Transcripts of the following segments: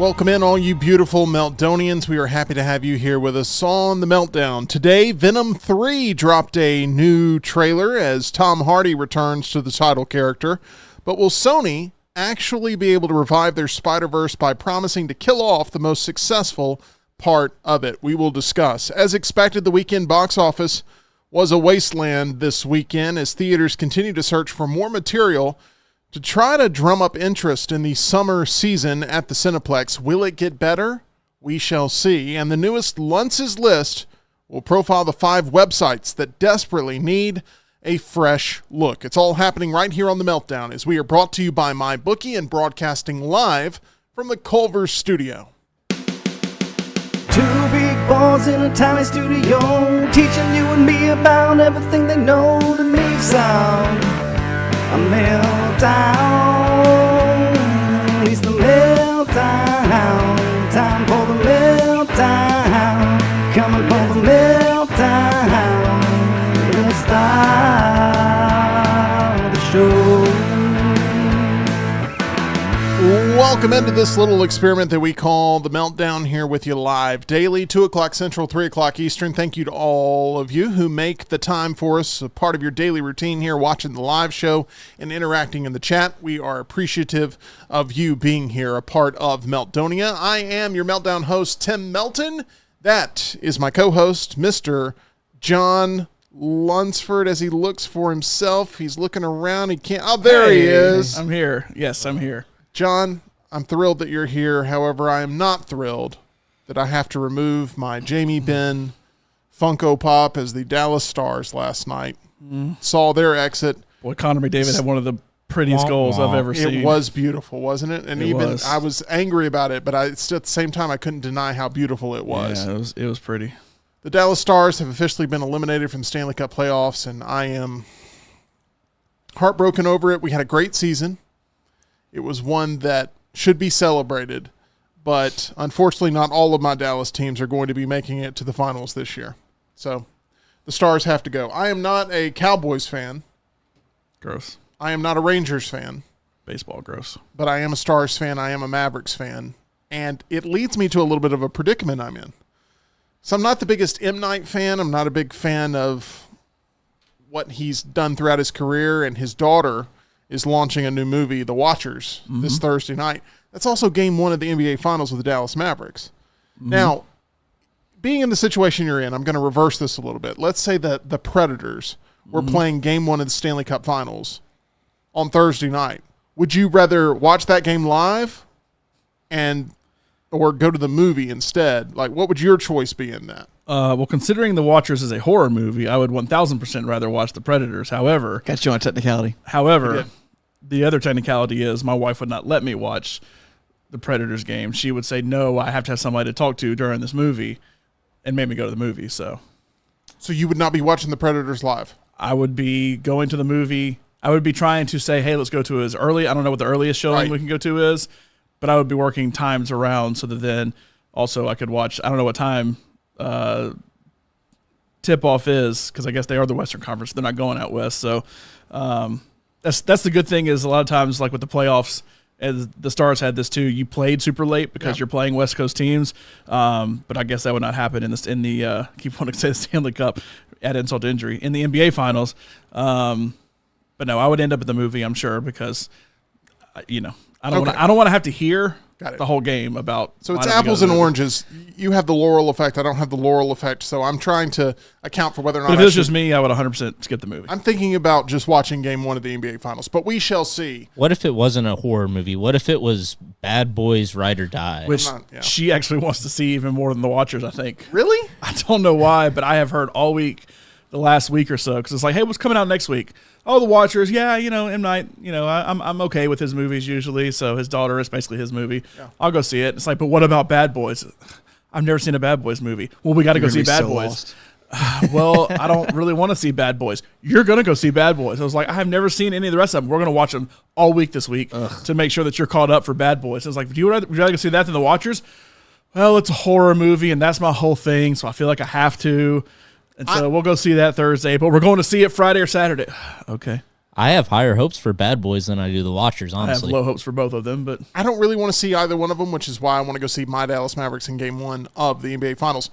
Welcome in, all you beautiful Meltdonians. We are happy to have you here with us on the Meltdown. Today, Venom 3 dropped a new trailer as Tom Hardy returns to the title character. But will Sony actually be able to revive their Spider-Verse by promising to kill off the most successful part of it? We will discuss. As expected, the weekend box office was a wasteland this weekend as theaters continue to search for more material to try to drum up interest in the summer season at the Cineplex. Will it get better? We shall see. And the newest Luntz's list will profile the 5 websites that desperately need a fresh look. It's all happening right here on The Meltdown as we are brought to you by MyBookie and broadcasting live from the Culver studio. 2 big balls in a tiny studio, teaching you and me about everything they know to make sound. A meltdown, it's the meltdown, time for the meltdown, coming for the meltdown, let's start the show. Welcome into this little experiment that we call The Meltdown, here with you live daily, 2 o'clock Central, 3 o'clock Eastern. Thank you to all of you who make the time for us a part of your daily routine here, watching the live show and interacting in the chat. We are appreciative of you being here, a part of Meltdonia. I am your Meltdown host, Tim Melton. That is my co-host, Mr. John Lunsford, as he looks for himself. He's looking around. He can't. Oh, there he is. I'm here. Yes, I'm here. John, I'm thrilled that you're here. However, I am not thrilled that I have to remove my Jamie Benn Funko Pop as the Dallas Stars last night. Saw their exit. Boy, Connor McDavid had one of the prettiest goals I've ever seen. It was beautiful, wasn't it? And I was angry about it, but at the same time, I couldn't deny how beautiful it was. Yeah, it was pretty. The Dallas Stars have officially been eliminated from the Stanley Cup playoffs, and I am heartbroken over it. We had a great season. It was one that should be celebrated, but unfortunately not all of my Dallas teams are going to be making it to the finals this year. So the Stars have to go. I am not a Cowboys fan. Gross. I am not a Rangers fan. Baseball gross. But I am a Stars fan. I am a Mavericks fan. And it leads me to a little bit of a predicament I'm in. So I'm not the biggest M. Night fan. I'm not a big fan of what he's done throughout his career, and his daughter is launching a new movie, The Watchers, this Thursday night. That's also game 1 of the NBA Finals with the Dallas Mavericks. Now, being in the situation you're in, I'm going to reverse this a little bit. Let's say that the Predators were playing game 1 of the Stanley Cup Finals on Thursday night. Would you rather watch that game live or go to the movie instead? Like, what would your choice be in that? Well, considering The Watchers is a horror movie, I would 1,000% rather watch The Predators. However, got you on technicality. However, the other technicality is my wife would not let me watch the Predators game. She would say, no, I have to have somebody to talk to during this movie, and made me go to the movie. So you would not be watching the Predators live? I would be going to the movie. I would be trying to say, hey, let's go to as early. I don't know what the earliest showing we can go to is, but I would be working times around so that then also I could watch. I don't know what time tip-off is, because I guess they are the Western Conference. They're not going out west. So that's the good thing, is a lot of times, like with the playoffs, as the Stars had this too, you played super late because you're playing West Coast teams. But I guess that would not happen in the keep wanting to say the Stanley Cup, add insult to injury, in the NBA Finals. But no, I would end up at the movie, I'm sure, because I don't want to have to hear the whole game about. So it's apples and oranges. You have the Laurel effect. I don't have the Laurel effect. So I'm trying to account for whether or not. But if it was just me, I would 100% skip the movie. I'm thinking about just watching game 1 of the NBA Finals, but we shall see. What if it wasn't a horror movie? What if it was Bad Boys Ride or Die? Which she actually wants to see even more than The Watchers, I think. Really? I don't know why, but I have heard all week, the last week or so, because it's like, hey, what's coming out next week? Oh, The Watchers, M. Night, I'm okay with his movies usually, so his daughter is basically his movie. Yeah. I'll go see it. It's like, but what about Bad Boys? I've never seen a Bad Boys movie. Well, we got to go see Bad Boys. Well, I don't really want to see Bad Boys. You're going to go see Bad Boys. I was like, I have never seen any of the rest of them. We're going to watch them all week this week to make sure that you're caught up for Bad Boys. I was like, would you rather go see that than The Watchers? Well, it's a horror movie, and that's my whole thing, so I feel like I have to. And so we'll go see that Thursday, but we're going to see it Friday or Saturday. Okay. I have higher hopes for Bad Boys than I do the Watchers, I have honestly. low hopes for both of them, but I don't really want to see either one of them, which is why I want to go see my Dallas Mavericks in Game 1 of the NBA Finals.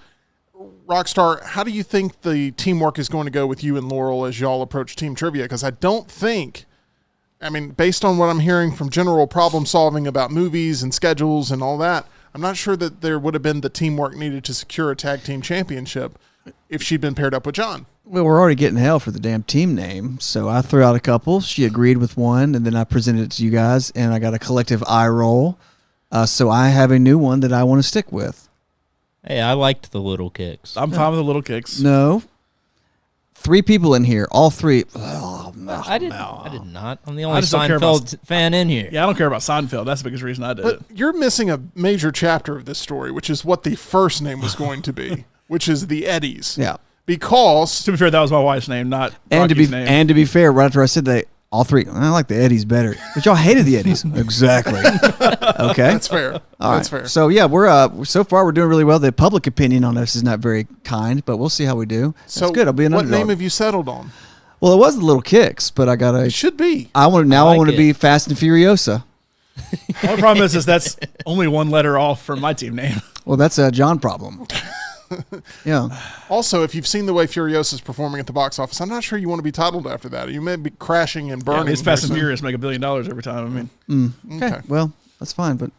Rockstar, how do you think the teamwork is going to go with you and Laurel as y'all approach team trivia? Because I don't think, based on what I'm hearing from general problem solving about movies and schedules and all that, I'm not sure that there would have been the teamwork needed to secure a tag team championship if she'd been paired up with John. Well, we're already getting hell for the damn team name, so I threw out a couple. She agreed with one, and then I presented it to you guys, and I got a collective eye roll. So I have a new one that I want to stick with. Hey, I liked the Little Kicks. I'm fine with the Little Kicks. No. 3 people in here, all 3. I did not. I'm the only just don't care about- Seinfeld fan in here. Yeah, I don't care about Seinfeld. That's the biggest reason I did But it. you're missing a major chapter of this story, which is what the first name was going to be, which is the Eddies. Yeah. Because To be fair, that was my wife's name, not And Rocky's to be name. to be fair, right after I said that, all 3, I like the Eddies better. But y'all hated the Eddies. Exactly. Okay. that's fair. All That's right. fair. So yeah, we're so far we're doing really well. The public opinion on us is not very kind, but we'll see how we do. So That's good. I'll be an what underdog. name have you settled on? Well, it was the Little Kicks, but I got It a. should be. I want now. I I want to like be it. Fast and Furiosa. The only problem is that's only one letter off from my team name. Well, that's a John problem. Yeah. Also, if you've seen the way Furiosa is performing at the box office, I'm not sure you want to be titled after that. You may be crashing and Yeah, burning. these Fast and here soon. Furious make $1 billion every time. I mean, Okay. Well, that's fine, but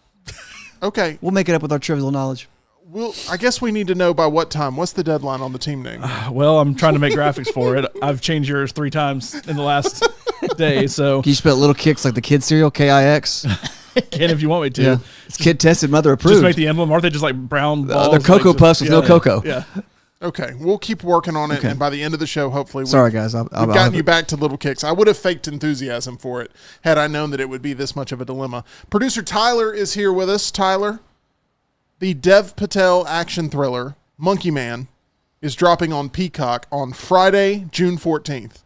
Okay. we'll make it up with our trivial knowledge. Well, I guess we need to know by what time. What's the deadline on the team name? well, I'm trying to make graphics for it. I've changed yours 3 times in the last day, so Can you spell Little Kicks like the kid cereal? Kix. can if you want me to. Yeah. It's kid tested, mother approved. Just make the emblem. Aren't they just like brown balls? they're Cocoa like, Puffs with no cocoa. Yeah. Okay. We'll keep working on it, Okay. and by the end of the show, hopefully, Sorry, guys. we've gotten you back to Little Kicks. I would have faked enthusiasm for it had I known that it would be this much of a dilemma. Producer Tyler is here with us. Tyler, the Dev Patel action thriller, Monkey Man, is dropping on Peacock on Friday, June 14th.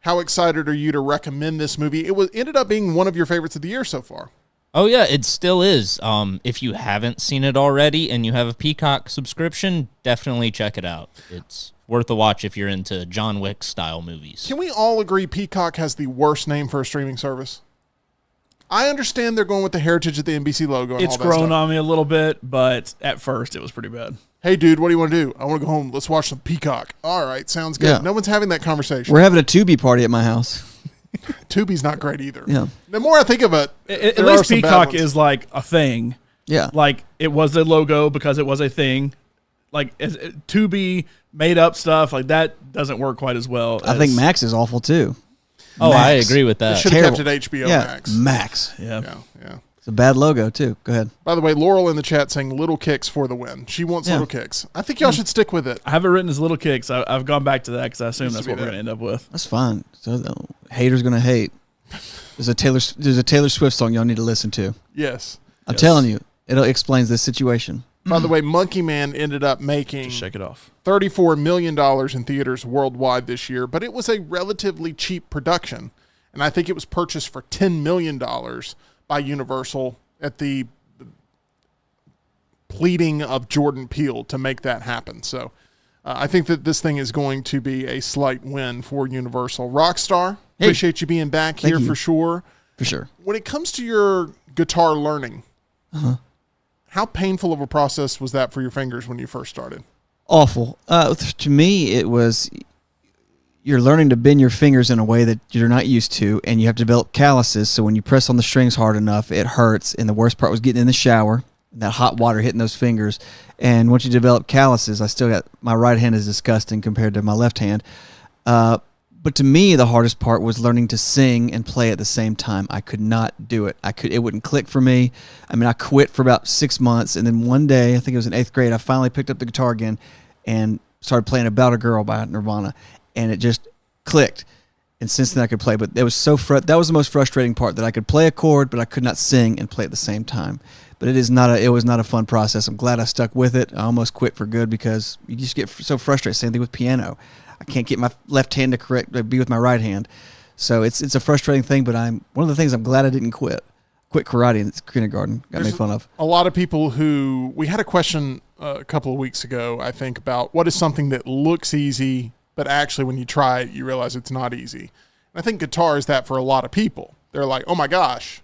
How excited are you to recommend this movie? It ended up being one of your favorites of the year so far. Oh, yeah, it still is. If you haven't seen it already and you have a Peacock subscription, definitely check it out. It's worth a watch if you're into John Wick-style movies. Can we all agree Peacock has the worst name for a streaming service? I understand they're going with the heritage of the NBC logo and It's all that grown stuff. on me a little bit, but at first it was pretty bad. Hey, dude, what do you want to do? I want to go home. Let's watch some Peacock. All right, sounds good. Yeah. No one's having that conversation. We're having a Tubi party at my house. Tubi's not great either. Yeah. The more I think of it, At there are least some bad Peacock ones. is like a thing. Yeah. Like it was a logo because it was a thing. Like to be made up stuff like that doesn't work quite as well. I think Max is awful too. Oh, I Max. agree with They that. should have kept terrible. it HBO Yeah. Max. Max. Yeah. Yeah. It's a bad logo too. Go ahead. By the way, Laurel in the chat saying Little Kicks for the win. She wants Yeah. Little Kicks. I think y'all should stick with it. I have it written as Little Kicks. I've gone back to that because I assume Used to that's be what we're that. going to end up with. That's fine. So haters gonna hate. There's a Taylor Swift song y'all need to listen to. Yes. I'm telling you, it explains this situation. By the way, Monkey Man ended up making Just shake it off. $34 million in theaters worldwide this year, but it was a relatively cheap production. And I think it was purchased for $10 million by Universal at the pleading of Jordan Peele to make that happen. So I think that this thing is going to be a slight win for Universal. Rockstar, Hey. appreciate you being back here you. for sure. For sure. When it comes to your guitar learning, how painful of a process was that for your fingers when you first started? Awful. To me, it was you're learning to bend your fingers in a way that you're not used to, and you have to develop calluses. So when you press on the strings hard enough, it hurts. And the worst part was getting in the shower, that hot water hitting those fingers. And once you develop calluses, I still got my right hand is disgusting compared to my left hand. But to me, the hardest part was learning to sing and play at the same time. I could not do it. It wouldn't click for me. I mean, I quit for about 6 months, and then one day, I think it was in 8th grade, I finally picked up the guitar again and started playing "About a Girl" by Nirvana, and it just clicked. And since then, I could play. But it was that was the most frustrating part, that I could play a chord, but I could not sing and play at the same time. But it was not a fun process. I'm glad I stuck with it. I almost quit for good because you just get so frustrated. Same thing with piano. I can't get my left hand to be with my right hand. So it's a frustrating thing, but one of the things I'm glad I didn't quit. Quit karate in kindergarten. Got made fun of. A lot of people we had a question a couple of weeks ago, I think, about what is something that looks easy, but actually when you try it, you realize it's not easy. I think guitar is that for a lot of people. They're like, oh my gosh,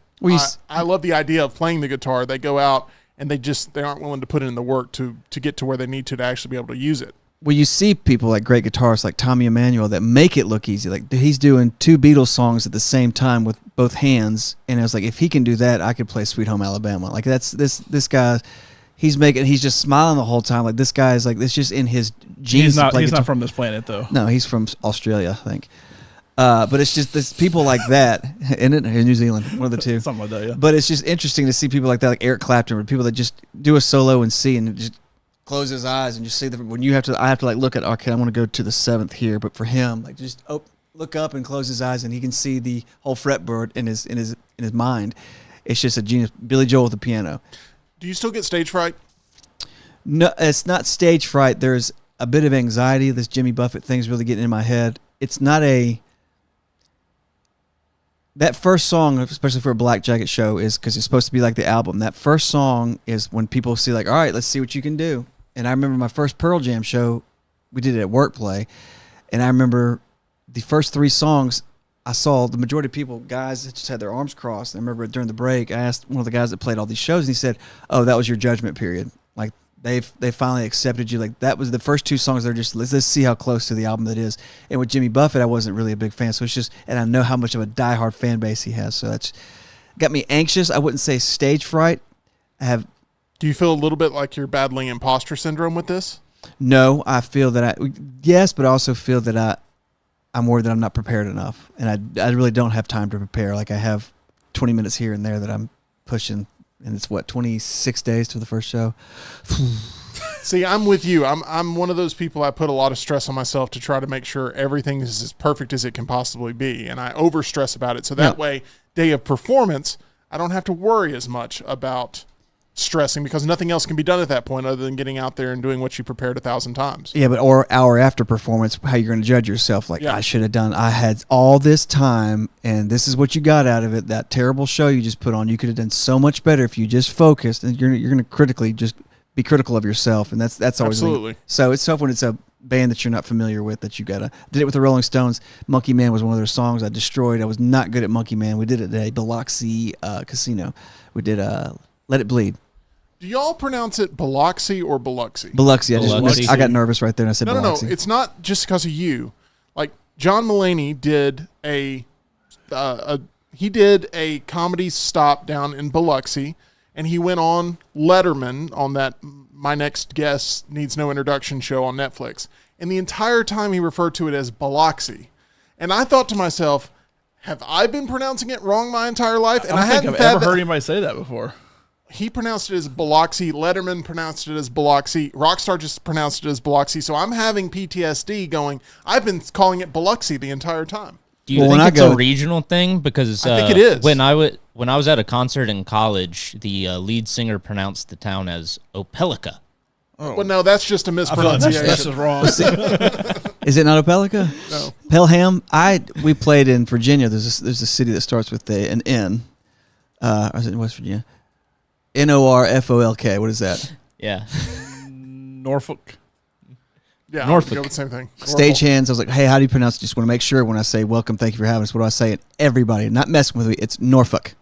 I love the idea of playing the guitar. They go out and they aren't willing to put in the work to get to where they need to actually be able to use it. Well, you see people like great guitarists like Tommy Emmanuel that make it look easy. Like he's doing 2 Beatles songs at the same time with both hands, and I was like, if he can do that, I could play Sweet Home Alabama. Like that's this guy. He's just smiling the whole time. Like this guy is like, it's just in his genes. He's not from this planet though. No, he's from Australia, I think. But it's just this people like that, in New Zealand, one of the two. Something like that, yeah. But it's just interesting to see people like that, like Eric Clapton, or people that just do a solo and see and just close his eyes and just see when I have to like look at, okay, I want to go to the 7th here, but for him, like just look up and close his eyes and he can see the whole fretboard in his mind. It's just a genius. Billy Joel with the piano. Do you still get stage fright? No, it's not stage fright. There's a bit of anxiety. This Jimmy Buffett thing's really getting in my head. It's not that first song, especially for a Black Jacket show, is because it's supposed to be like the album. That first song is when people see like, all right, let's see what you can do. And I remember my first Pearl Jam show, we did it at Work Play, and I remember the first 3 songs, I saw the majority of people, guys that just had their arms crossed. And I remember during the break, I asked one of the guys that played all these shows, and he said, oh, that was your judgment period. Like they finally accepted you. Like that was the first 2 songs. They're just, let's see how close to the album that is. And with Jimmy Buffett, I wasn't really a big fan. So it's just, and I know how much of a diehard fan base he has. So that's got me anxious. I wouldn't say stage fright. Do you feel a little bit like you're battling imposter syndrome with this? No, I feel that yes, but I also feel that I'm worried that I'm not prepared enough. And I really don't have time to prepare. Like I have 20 minutes here and there that I'm pushing. And it's 26 days to the first show. See, I'm with you. I'm one of those people. I put a lot of stress on myself to try to make sure everything is as perfect as it can possibly be, and I over stress about it. So that way, day of performance, I don't have to worry as much about stressing because nothing else can be done at that point other than getting out there and doing what you prepared 1,000 times. Yeah, but or hour after performance, how you're going to judge yourself? Like I should have done. I had all this time, and this is what you got out of it. That terrible show you just put on, you could have done so much better if you just focused. And you're going to critically just be critical of yourself, and that's always absolutely. So it's tough when it's a band that you're not familiar with that you gotta. Did it with the Rolling Stones. Monkey Man was one of their songs I destroyed. I was not good at Monkey Man. We did it at a Biloxi casino. We did Let It Bleed. Do y'all pronounce it Biloxi or Biloxi? Biloxi. Biloxi. I got nervous right there and I said No. Biloxi. It's not just because of you. Like John Mulaney did a comedy stop down in Biloxi, and he went on Letterman on that My Next Guest Needs No Introduction show on Netflix. And the entire time he referred to it as Biloxi. And I thought to myself, have I been pronouncing it wrong my entire life? And I don't think I've ever heard anybody say that before. He pronounced it as Biloxi. Letterman pronounced it as Biloxi. Rockstar just pronounced it as Biloxi. So I'm having PTSD going, I've been calling it Biloxi the entire time. Do you think it's a regional thing? Because I think it is. When I was at a concert in college, the lead singer pronounced the town as Opelika. Oh. Well, no, that's just a mispronunciation. That's just wrong. Is it not Opelika? No. Pelham. We played in Virginia. There's a city that starts with an N. Or is it in West Virginia? Norfolk. What is that? Yeah. Norfolk. Yeah, Norfolk. Go with the same thing. Stagehands. I was like, hey, how do you pronounce it? Just want to make sure when I say welcome, thank you for having us. What do I say? And everybody, not messing with me, it's Norfolk.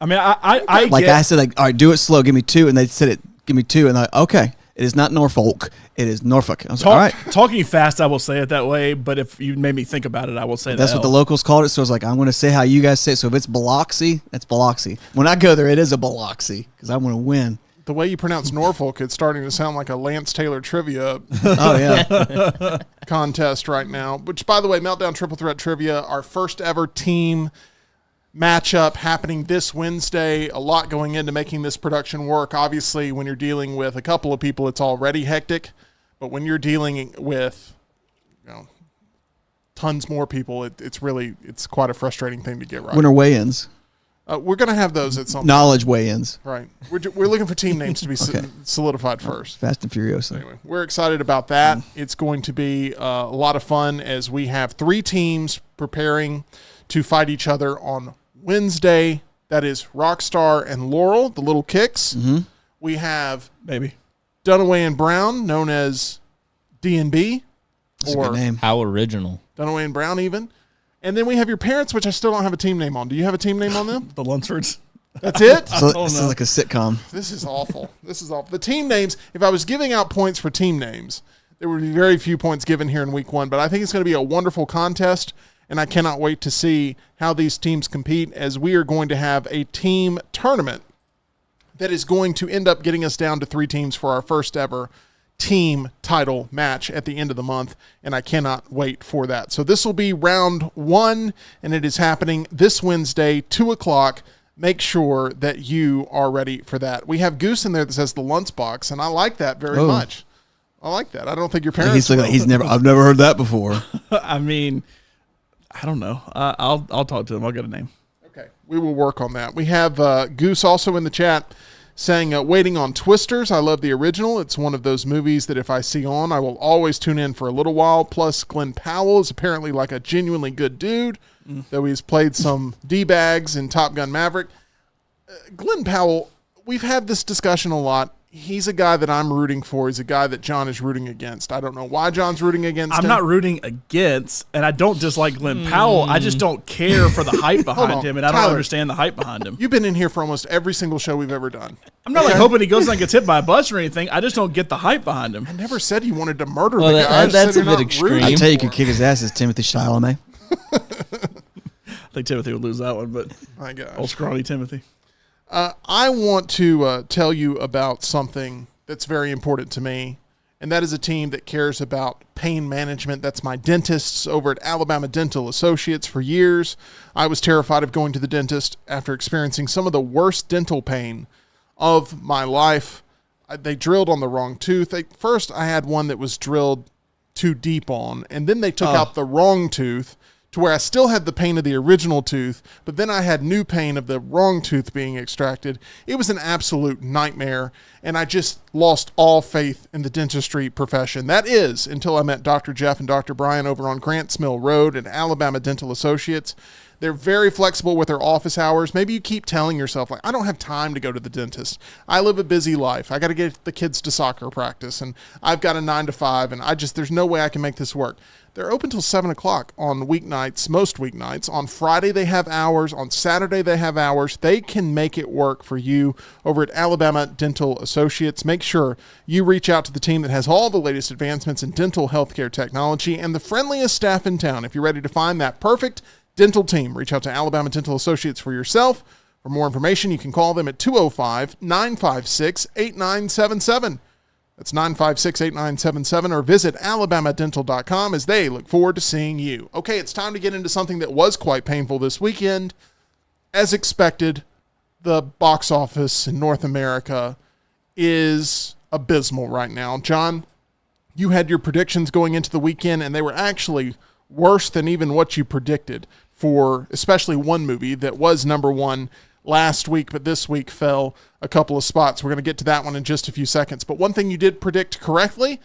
I mean, I like I said, like, all right, do it slow. Give me 2, and they said it. Give me 2, and they're like, okay, it is not Norfolk. It is Norfolk. I was like, all right. Talking fast, I will say it that way. But if you made me think about it, I will say that's what the locals called it. So I was like, I'm going to say how you guys say it. So if it's Biloxi, that's Biloxi. When I go there, it is a Biloxi because I want to win. The way you pronounce Norfolk, it's starting to sound like a Lance Taylor trivia contest right now. Which, by the way, Meltdown Triple Threat Trivia, our first ever team matchup happening this Wednesday. A lot going into making this production work. Obviously, when you're dealing with a couple of people, it's already hectic. But when you're dealing with tons more people, it's quite a frustrating thing to get right. When are weigh-ins? We're going to have those at some point. Knowledge weigh-ins. Right. We're looking for team names to be solidified first. Fast and Furious. Anyway, we're excited about that. It's going to be a lot of fun as we have 3 teams preparing to fight each other on Wednesday. That is Rockstar and Laurel, the Little Kicks. Mm-hmm. We have maybe Dunaway and Brown, known as D&B. That's a good name. How original. Dunaway and Brown even. And then we have your parents, which I still don't have a team name on. Do you have a team name on them? The Lunsfords. That's it? So this is like a sitcom. This is awful. This is awful. The team names, if I was giving out points for team names, there would be very few points given here in week 1, but I think it's going to be a wonderful contest, and I cannot wait to see how these teams compete, as we are going to have a team tournament that is going to end up getting us down to 3 teams for our first ever team title match at the end of the month, and I cannot wait for that. So this will be round 1, and it is happening this Wednesday, 2 o'clock. Make sure that you are ready for that. We have Goose in there that says the lunchbox, and I like that very much. I like that. I don't think your parents. I've never heard that before. I mean, I don't know. I'll talk to him. I'll get a name. Okay, we will work on that. We have Goose also in the chat saying, waiting on Twisters. I love the original. It's one of those movies that if I see on, I will always tune in for a little while. Plus, Glenn Powell is apparently like a genuinely good dude, though he's played some D-bags in Top Gun Maverick. Glenn Powell, we've had this discussion a lot. He's a guy that I'm rooting for. He's a guy that John is rooting against. I don't know why John's rooting against him. I'm not rooting against, and I don't dislike Glenn Powell. I just don't care for the hype behind him, and I don't understand the hype behind him. You've been in here for almost every single show we've ever done. I'm not like hoping he goes and gets hit by a bus or anything. I just don't get the hype behind him. I never said you wanted to murder Well, the guy. I just that's said a you're bit not extreme. rooting I tell you, for could him. kick his ass is Timothy Chalamet. I think Timothy would lose that one, but My gosh. old scrawny Timothy. I want to tell you about something that's very important to me, and that is a team that cares about pain management. That's my dentists over at Alabama Dental Associates. For years, I was terrified of going to the dentist after experiencing some of the worst dental pain of my life. They drilled on the wrong tooth. First, I had one that was drilled too deep on, and then they took out the wrong tooth, to where I still had the pain of the original tooth, but then I had new pain of the wrong tooth being extracted. It was an absolute nightmare, and I just lost all faith in the dentistry profession. That is, until I met Dr. Jeff and Dr. Brian over on Grants Mill Road at Alabama Dental Associates. They're very flexible with their office hours. Maybe you keep telling yourself, like, I don't have time to go to the dentist. I live a busy life. I got to get the kids to soccer practice, and I've got a 9 to 5, and there's no way I can make this work. They're open till 7 o'clock on weeknights, most weeknights. On Friday, they have hours. On Saturday, they have hours. They can make it work for you over at Alabama Dental Associates. Make sure you reach out to the team that has all the latest advancements in dental healthcare technology and the friendliest staff in town. If you're ready to find that perfect dental team, reach out to Alabama Dental Associates for yourself. For more information, you can call them at 205-956-8977. That's 956-8977, or visit alabamadental.com, as they look forward to seeing you. Okay, it's time to get into something that was quite painful this weekend. As expected, the box office in North America is abysmal right now. John, you had your predictions going into the weekend, and they were actually worse than even what you predicted for especially one movie that was number one last week, but this week fell a couple of spots. We're going to get to that one in just a few seconds. But one thing you did predict correctly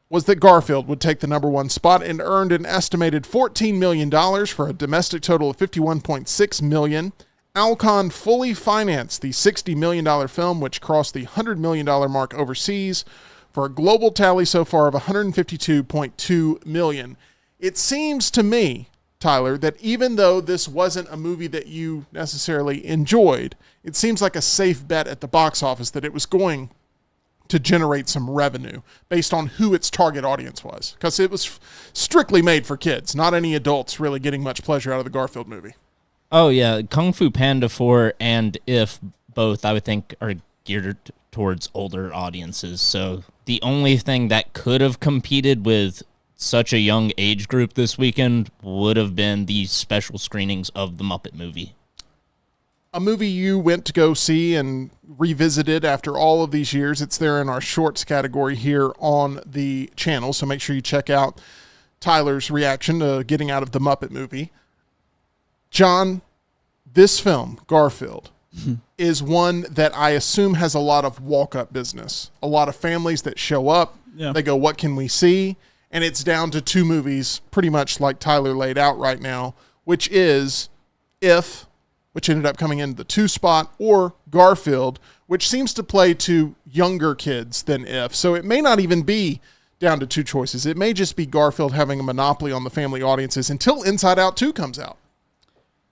was that Garfield would take the number one spot and earned an estimated $14 million for a domestic total of $51.6 million. Alcon fully financed the $60 million film, which crossed the $100 million mark overseas, for a global tally so far of $152.2 million. It seems to me, Tyler, that even though this wasn't a movie that you necessarily enjoyed, it seems like a safe bet at the box office that it was going to generate some revenue based on who its target audience was, because it was strictly made for kids, not any adults really getting much pleasure out of the Garfield movie. Oh, yeah. Kung Fu Panda 4 and If both, I would think, are geared towards older audiences. So the only thing that could have competed with such a young age group this weekend would have been the special screenings of the Muppet movie. A movie you went to go see and revisited after all of these years. It's there in our shorts category here on the channel, so make sure you check out Tyler's reaction to getting out of the Muppet movie. John, this film, Garfield, is one that I assume has a lot of walk-up business. A lot of families that show up, They go, what can we see? And it's down to two movies, pretty much like Tyler laid out right now, which is If, which ended up coming into the 2 spot, or Garfield, which seems to play to younger kids than If. So it may not even be down to two choices. It may just be Garfield having a monopoly on the family audiences until Inside Out 2 comes out.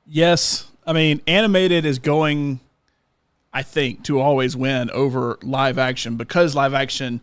Yes. I mean, animated is going, I think, to always win over live action, because live action,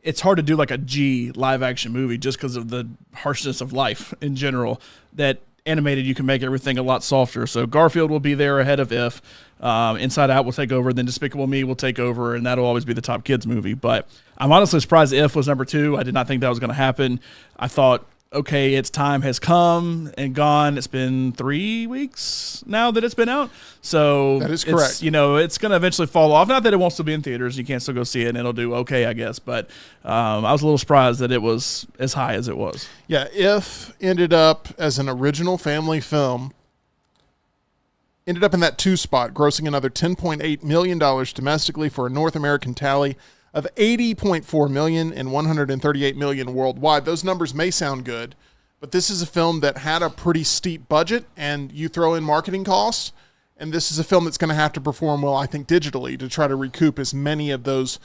it's hard to do like a G live action movie just because of the harshness of life in general. That animated, you can make everything a lot softer. So Garfield will be there ahead of If. Inside Out will take over, then Despicable Me will take over, and that'll always be the top kids movie. But I'm honestly surprised If was number 2. I did not think that was going to happen. I thought, okay, its time has come and gone. It's been 3 weeks now that it's been out. So that is correct. It's going to eventually fall off. Not that it won't still be in theaters. You can't still go see it, and it'll do okay, I guess. But I was a little surprised that it was as high as it was. Yeah, If ended up as an original family film, ended up in that 2 spot, grossing another $10.8 million domestically for a North American tally of $80.4 million and $138 million worldwide. Those numbers may sound good, but this is a film that had a pretty steep budget, and you throw in marketing costs, and this is a film that's going to have to perform well, I think, digitally to try to recoup as many of those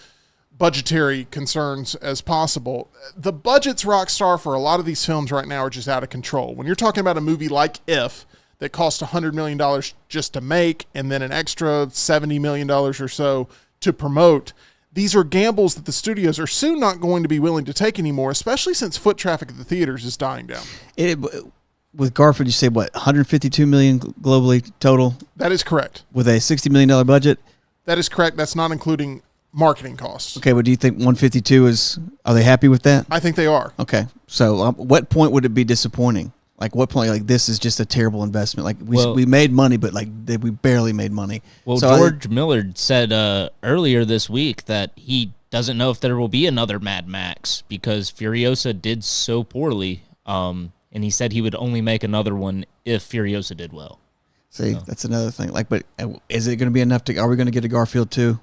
budgetary concerns as possible. The budget's rock star for a lot of these films right now are just out of control. When you're talking about a movie like If, that cost $100 million just to make, and then an extra $70 million or so to promote, these are gambles that the studios are soon not going to be willing to take anymore, especially since foot traffic at the theaters is dying down. With Garfield, you say, what, $152 million globally total? That is correct. With a $60 million budget? That is correct. That's not including marketing costs. Okay, well, do you think 152 is, are they happy with that? I think they are. Okay, so what point would it be disappointing? Like, what point, like, this is just a terrible investment? Like, we made money, but, like, we barely made money. Well, so George Millard said earlier this week that he doesn't know if there will be another Mad Max because Furiosa did so poorly, and he said he would only make another one if Furiosa did well. See, that's another thing. Like, but is it going to be enough to, are we going to get a Garfield 2?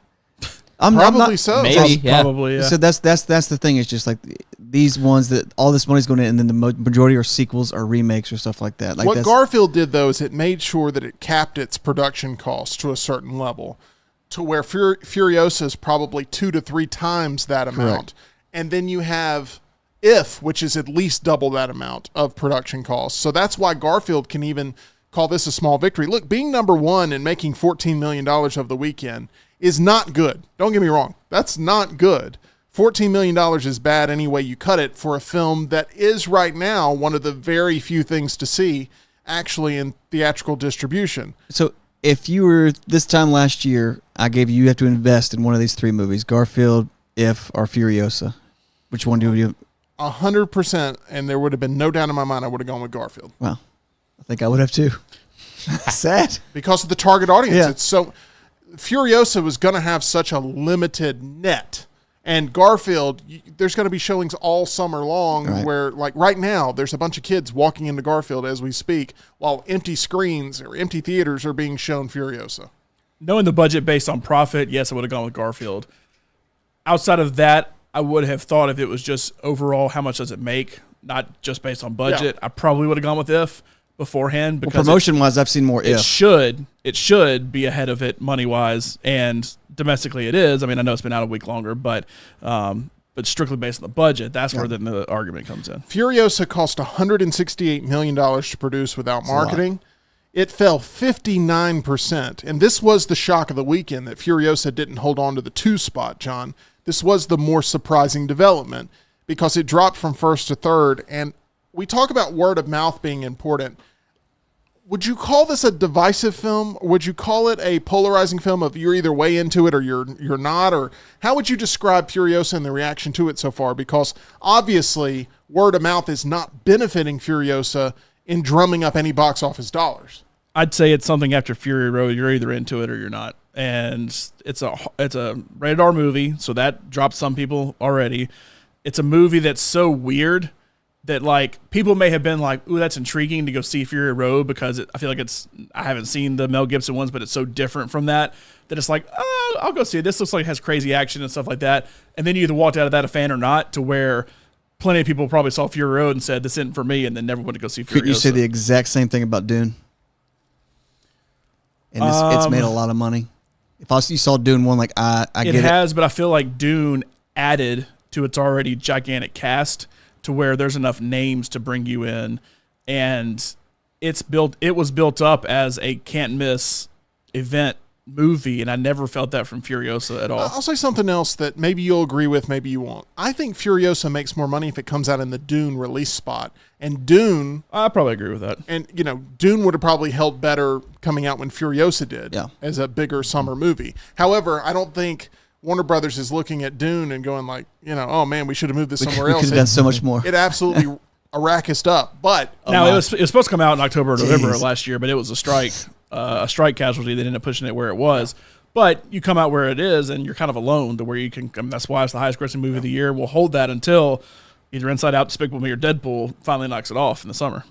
Probably so. Maybe, yeah. Probably, yeah. So that's the thing. It's just like these ones that all this money's going in, and then the majority are sequels or remakes or stuff like that. Like what Garfield did, though, is it made sure that it capped its production costs to a certain level, to where Furiosa is probably 2 to 3 times that amount. Correct. And then you have If, which is at least double that amount of production costs. So that's why Garfield can even call this a small victory. Look, being number 1 and making $14 million over the weekend is not good. Don't get me wrong. That's not good. $14 million is bad any way you cut it for a film that is right now one of the very few things to see actually in theatrical distribution. So if you were this time last year, I gave you have to invest in one of these 3 movies, Garfield, If, or Furiosa. Which one do you? 100%, and there would have been no doubt in my mind I would have gone with Garfield. Well, I think I would have too. Sad. Because of the target audience. Yeah. It's so Furiosa was going to have such a limited net. And Garfield, there's going to be showings all summer long where, like right now, there's a bunch of kids walking into Garfield as we speak while empty screens or empty theaters are being shown Furiosa. Knowing the budget based on profit, yes, I would have gone with Garfield. Outside of that, I would have thought if it was just overall how much does it make, not just based on budget, I probably would have gone with If beforehand. Because promotion-wise, I've seen more If. It should be ahead of it money-wise, and domestically it is. I mean, I know it's been out a week longer, but strictly based on the budget, that's where then the argument comes in. Furiosa cost $168 million to produce without marketing. It fell 59%, and this was the shock of the weekend that Furiosa didn't hold on to the 2 spot, John. This was the more surprising development because it dropped from 1st to 3rd, and we talk about word of mouth being important. Would you call this a divisive film? Would you call it a polarizing film of you're either way into it or you're not? Or how would you describe Furiosa and the reaction to it so far? Because obviously word of mouth is not benefiting Furiosa in drumming up any box office dollars. I'd say it's something after Fury Road. You're either into it or you're not. And it's a rated R movie, so that drops some people already. It's a movie that's so weird that like people may have been like, ooh, that's intriguing to go see Fury Road because I feel like I haven't seen the Mel Gibson ones, but it's so different from that it's like, oh, I'll go see it. This looks like it has crazy action and stuff like that. And then you either walked out of that a fan or not, to where plenty of people probably saw Fury Road and said, this isn't for me, and then never went to go see Fury Road. Could you say the exact same thing about Dune? And it's made a lot of money. If you saw Dune 1, like I get it. It has, but I feel like Dune added to its already gigantic cast to where there's enough names to bring you in, and it was built up as a can't miss event movie, and I never felt that from Furiosa at all. I'll say something else that maybe you'll agree with, maybe you won't. I think Furiosa makes more money if it comes out in the Dune release spot. And Dune, I probably agree with that. and Dune would have probably held better coming out when Furiosa did, as a bigger summer movie. However, I don't think Warner Brothers is looking at Dune and going like, oh man, we should have moved this somewhere else. We could have done so much more. It absolutely Arrakis up, but now it was supposed to come out in October or November of last year, but it was a strike casualty. They ended up pushing it where it was. But you come out where it is, and you're kind of alone to where you can. I mean, that's why it's the highest grossing movie of the year. We'll hold that until either Inside Out, Despicable Me, or Deadpool finally knocks it off in the summer.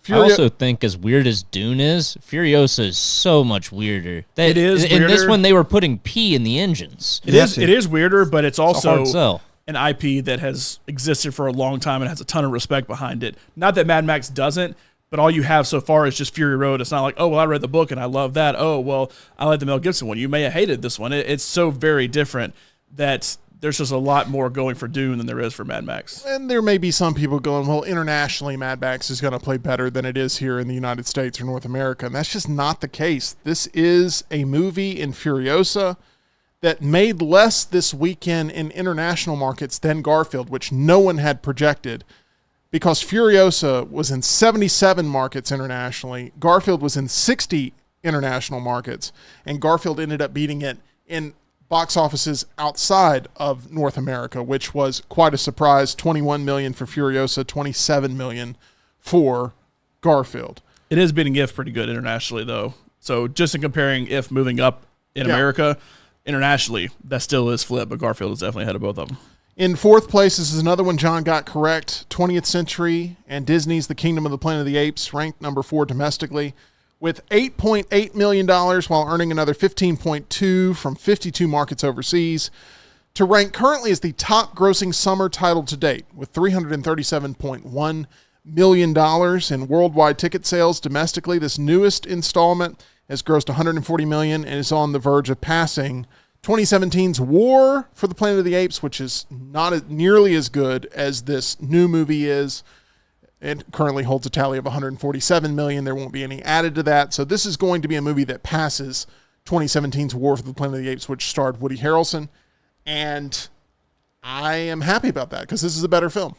I also think, as weird as Dune is, Furiosa is so much weirder. It is in weirder. this one, they were putting pee in the engines. It is weirder, but it's also a hard sell. An IP that has existed for a long time and has a ton of respect behind it. Not that Mad Max doesn't, but all you have so far is just Fury Road. It's not like, oh, well, I read the book and I love that. Oh, well, I like the Mel Gibson one. You may have hated this one. It's so very different that there's just a lot more going for Dune than there is for Mad Max. And there may be some people going, well, internationally, Mad Max is going to play better than it is here in the United States or North America. And that's just not the case. This is a movie in Furiosa that made less this weekend in international markets than Garfield, which no one had projected, because Furiosa was in 77 markets internationally. Garfield was in 60 international markets, and Garfield ended up beating it in box offices outside of North America, which was quite a surprise. 21 million for Furiosa, 27 million for Garfield. It is beating If pretty good internationally, though. So just in comparing If moving up in America, internationally, that still is flip, but Garfield is definitely ahead of both of them. In fourth place, this is another one John got correct. 20th Century and Disney's The Kingdom of the Planet of the Apes, ranked number 4 domestically, with $8.8 million while earning another $15.2 from 52 markets overseas, to rank currently as the top grossing summer title to date, with $337.1 million in worldwide ticket sales. Domestically, this newest installment has grossed $140 million and is on the verge of passing 2017's War for the Planet of the Apes, which is not nearly as good as this new movie is. It currently holds a tally of $147 million. There won't be any added to that. So this is going to be a movie that passes 2017's War for the Planet of the Apes, which starred Woody Harrelson. And I am happy about that because this is a better film.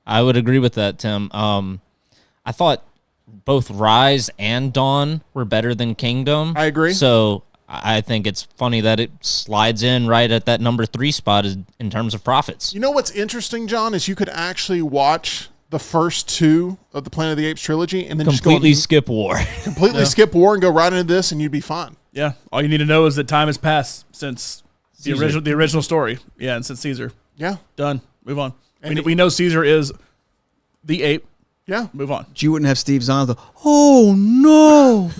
I would agree with that, Tim. I thought both Rise and Dawn were better than Kingdom. I agree. So I think it's funny that it slides in right at that number 3 spot in terms of profits. You know what's interesting, John, is you could actually watch the first 2 of the Planet of the Apes trilogy and then completely skip War. Completely skip War and go right into this, and you'd be fine. Yeah. All you need to know is that time has passed since the original story. Yeah, and since Caesar. Yeah. Done. Move on. We know Caesar is the ape. Yeah. Move on. You wouldn't have Steve Zahn. Oh, no.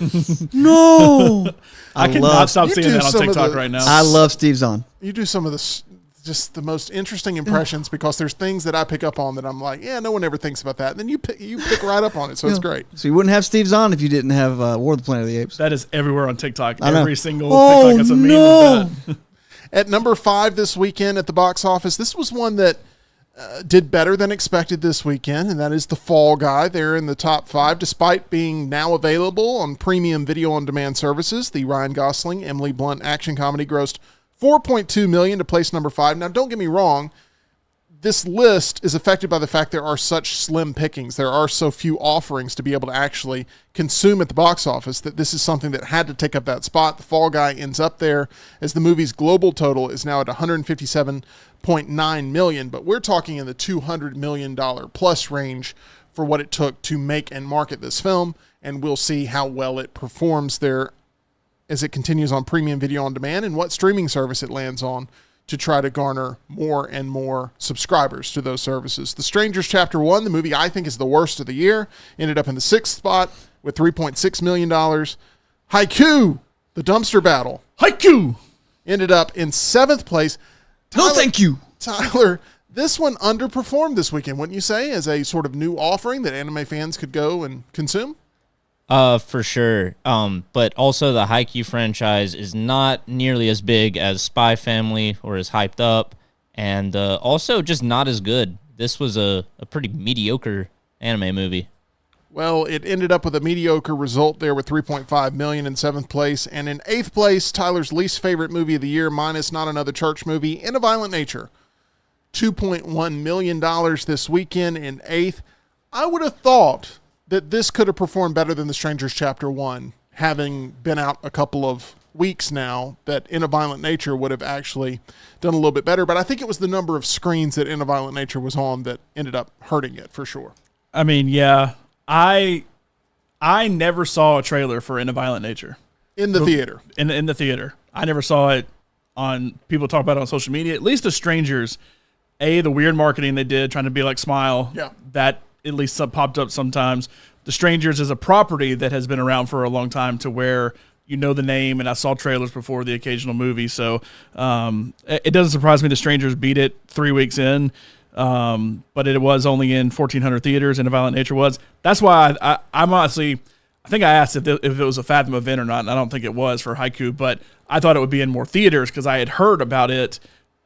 No. I cannot stop seeing that on TikTok right now. I love Steve Zahn. You do some of this, just the most interesting impressions, because there's things that I pick up on that I'm like, yeah, no one ever thinks about that. And then you pick right up on it, so it's great. So you wouldn't have Steve Zahn if you didn't have War of the Planet of the Apes. That is everywhere on TikTok. I know. Every single TikTok has a meme of that. At number 5 this weekend at the box office, this was one that did better than expected this weekend, and that is The Fall Guy. They're in the top 5, despite being now available on premium video-on-demand services. The Ryan Gosling, Emily Blunt action comedy grossed $4.2 million to place number 5. Now, don't get me wrong. This list is affected by the fact there are such slim pickings. There are so few offerings to be able to actually consume at the box office that this is something that had to take up that spot. The Fall Guy ends up there as the movie's global total is now at $157.9 million, but we're talking in the $200 million plus range for what it took to make and market this film, and we'll see how well it performs there as it continues on premium video on demand and what streaming service it lands on to try to garner more and more subscribers to those services. The Strangers Chapter 1, the movie I think is the worst of the year, ended up in the 6th spot with $3.6 million. Haiku, the dumpster battle. Haiku! Ended up in 7th place. No, thank you. Tyler, this one underperformed this weekend, wouldn't you say, as a sort of new offering that anime fans could go and consume? For sure. But also the Haikyuu franchise is not nearly as big as Spy Family or as hyped up. and also just not as good. This was a pretty mediocre anime movie. Well, it ended up with a mediocre result there with $3.5 million in 7th place. And in 8th place, Tyler's least favorite movie of the year, minus Not Another Church Movie, In a Violent Nature. $2.1 million this weekend in 8th. I would have thought that this could have performed better than The Strangers Chapter 1, having been out a couple of weeks now, that In a Violent Nature would have actually done a little bit better. But I think it was the number of screens that In a Violent Nature was on that ended up hurting it for sure. I mean, yeah. I never saw a trailer for In a Violent Nature. In the theater. In the theater. I never saw it on, people talk about it on social media. At least The Strangers, the weird marketing they did, trying to be like Smile, that at least popped up sometimes. The Strangers is a property that has been around for a long time to where you know the name, and I saw trailers before the occasional movie. So it doesn't surprise me The Strangers beat it 3 weeks in. But it was only in 1,400 theaters, and A Violent Nature was. That's why I'm honestly, I think I asked if it was a Fathom event or not, and I don't think it was for Haiku, but I thought it would be in more theaters because I had heard about it,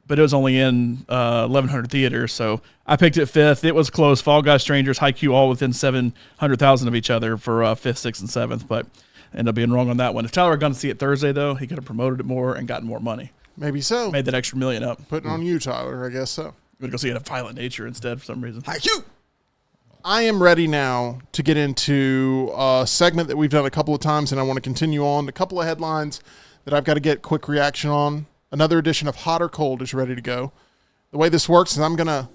but it was only in 1,100 theaters, so I picked it 5th. It was close. Fall Guy, Strangers, Haiku, all within 700,000 of each other for 5th, 6th, and 7th, but ended up being wrong on that one. If Tyler had gone to see it Thursday, though, he could have promoted it more and gotten more money. Maybe so. Made that extra $1 million up. Putting on you, Tyler, I guess so. We're going to go see it A Violent Nature instead for some reason. I am ready now to get into a segment that we've done a couple of times, and I want to continue on. A couple of headlines that I've got to get quick reaction on. Another edition of Hot or Cold is ready to go. The way this works is I'm going to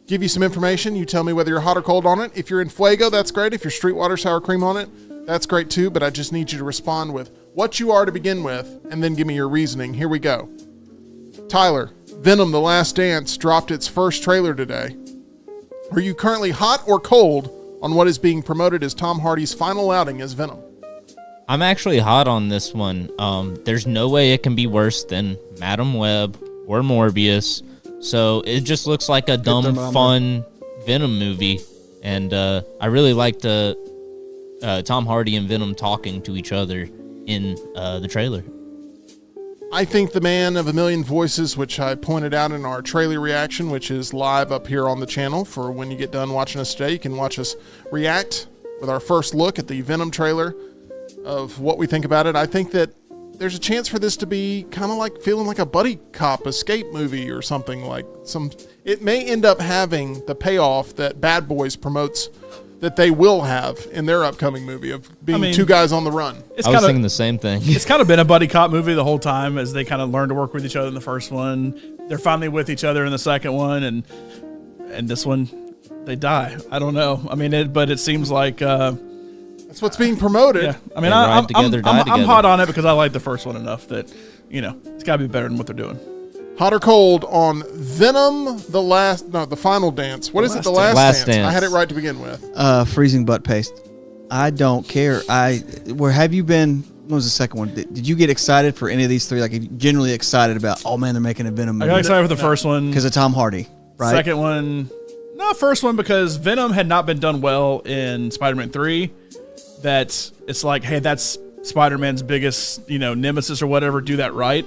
give you some information. You tell me whether you're hot or cold on it. If you're in Fuego, that's great. If you're Streetwater Sour Cream on it, that's great too. But I just need you to respond with what you are to begin with, and then give me your reasoning. Here we go. Tyler, Venom: The Last Dance dropped its first trailer today. Are you currently hot or cold on what is being promoted as Tom Hardy's final outing as Venom? I'm actually hot on this one. There's no way it can be worse than Madam Web or Morbius. So it just looks like a dumb, fun Venom movie. And I really liked Tom Hardy and Venom talking to each other in the trailer. I think the man of a million voices, which I pointed out in our trailer reaction, which is live up here on the channel for when you get done watching us today. You can watch us react with our first look at the Venom trailer of what we think about it. I think that there's a chance for this to be kind of like feeling like a buddy cop escape movie or something like some. It may end up having the payoff that Bad Boys promotes that they will have in their upcoming movie of being two guys on the run. I was thinking the same thing. It's kind of been a buddy cop movie the whole time as they kind of learn to work with each other in the first one. They're finally with each other in the second one, and this one, they die. I don't know. I mean, but it seems like that's what's being promoted. Yeah. I mean, I'm hot on it because I like the first one enough that, it's got to be better than what they're doing. Hot or cold on Venom, the final dance. What is it? The last dance. I had it right to begin with. Freezing butt paste. I don't care. Where have you been? What was the second one? Did you get excited for any of these three? Like, generally excited about, oh man, they're making a Venom movie. I got excited for the first one. Because of Tom Hardy, right? Second one, no, first one because Venom had not been done well in Spider-Man 3. That it's like, hey, that's Spider-Man's biggest, nemesis or whatever. Do that right.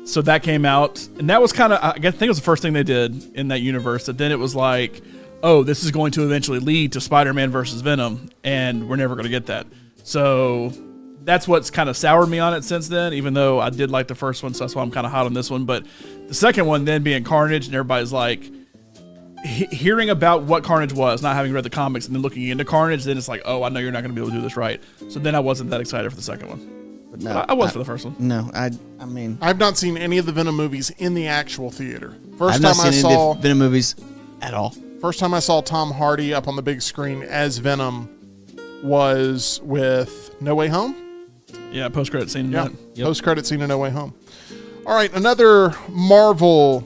So that came out, and that was kind of, I think it was the first thing they did in that universe. That then it was like, oh, this is going to eventually lead to Spider-Man versus Venom, and we're never going to get that. So that's what's kind of soured me on it since then, even though I did like the first one, so that's why I'm kind of hot on this one. But the second one then being Carnage, and everybody's like, hearing about what Carnage was, not having read the comics, and then looking into Carnage, then it's like, oh, I know you're not going to be able to do this right. So then I wasn't that excited for the second one. But no, I was for the first one. No, I mean, I've not seen any of the Venom movies in the actual theater. I've not seen any of the Venom movies at all. First time I saw Tom Hardy up on the big screen as Venom was with No Way Home. Yeah, post-credit scene. Yeah, post-credit scene in No Way Home. All right, another Marvel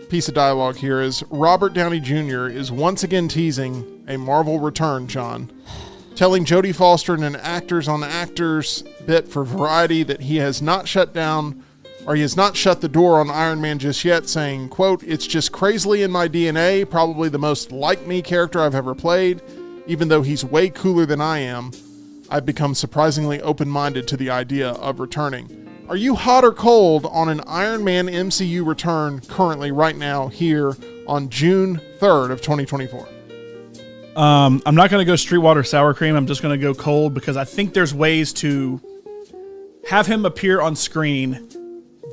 piece of dialogue here is Robert Downey Jr. is once again teasing a Marvel return, John. Telling Jodie Foster in an Actors on Actors bit for Variety that he has not shut the door on Iron Man just yet, saying, quote, "It's just crazily in my DNA, probably the most like-me character I've ever played. Even though he's way cooler than I am, I've become surprisingly open-minded to the idea of returning." Are you hot or cold on an Iron Man MCU return currently, right now, here on June 3rd of 2024? I'm not going to go Streetwater sour cream. I'm just going to go cold because I think there's ways to have him appear on screen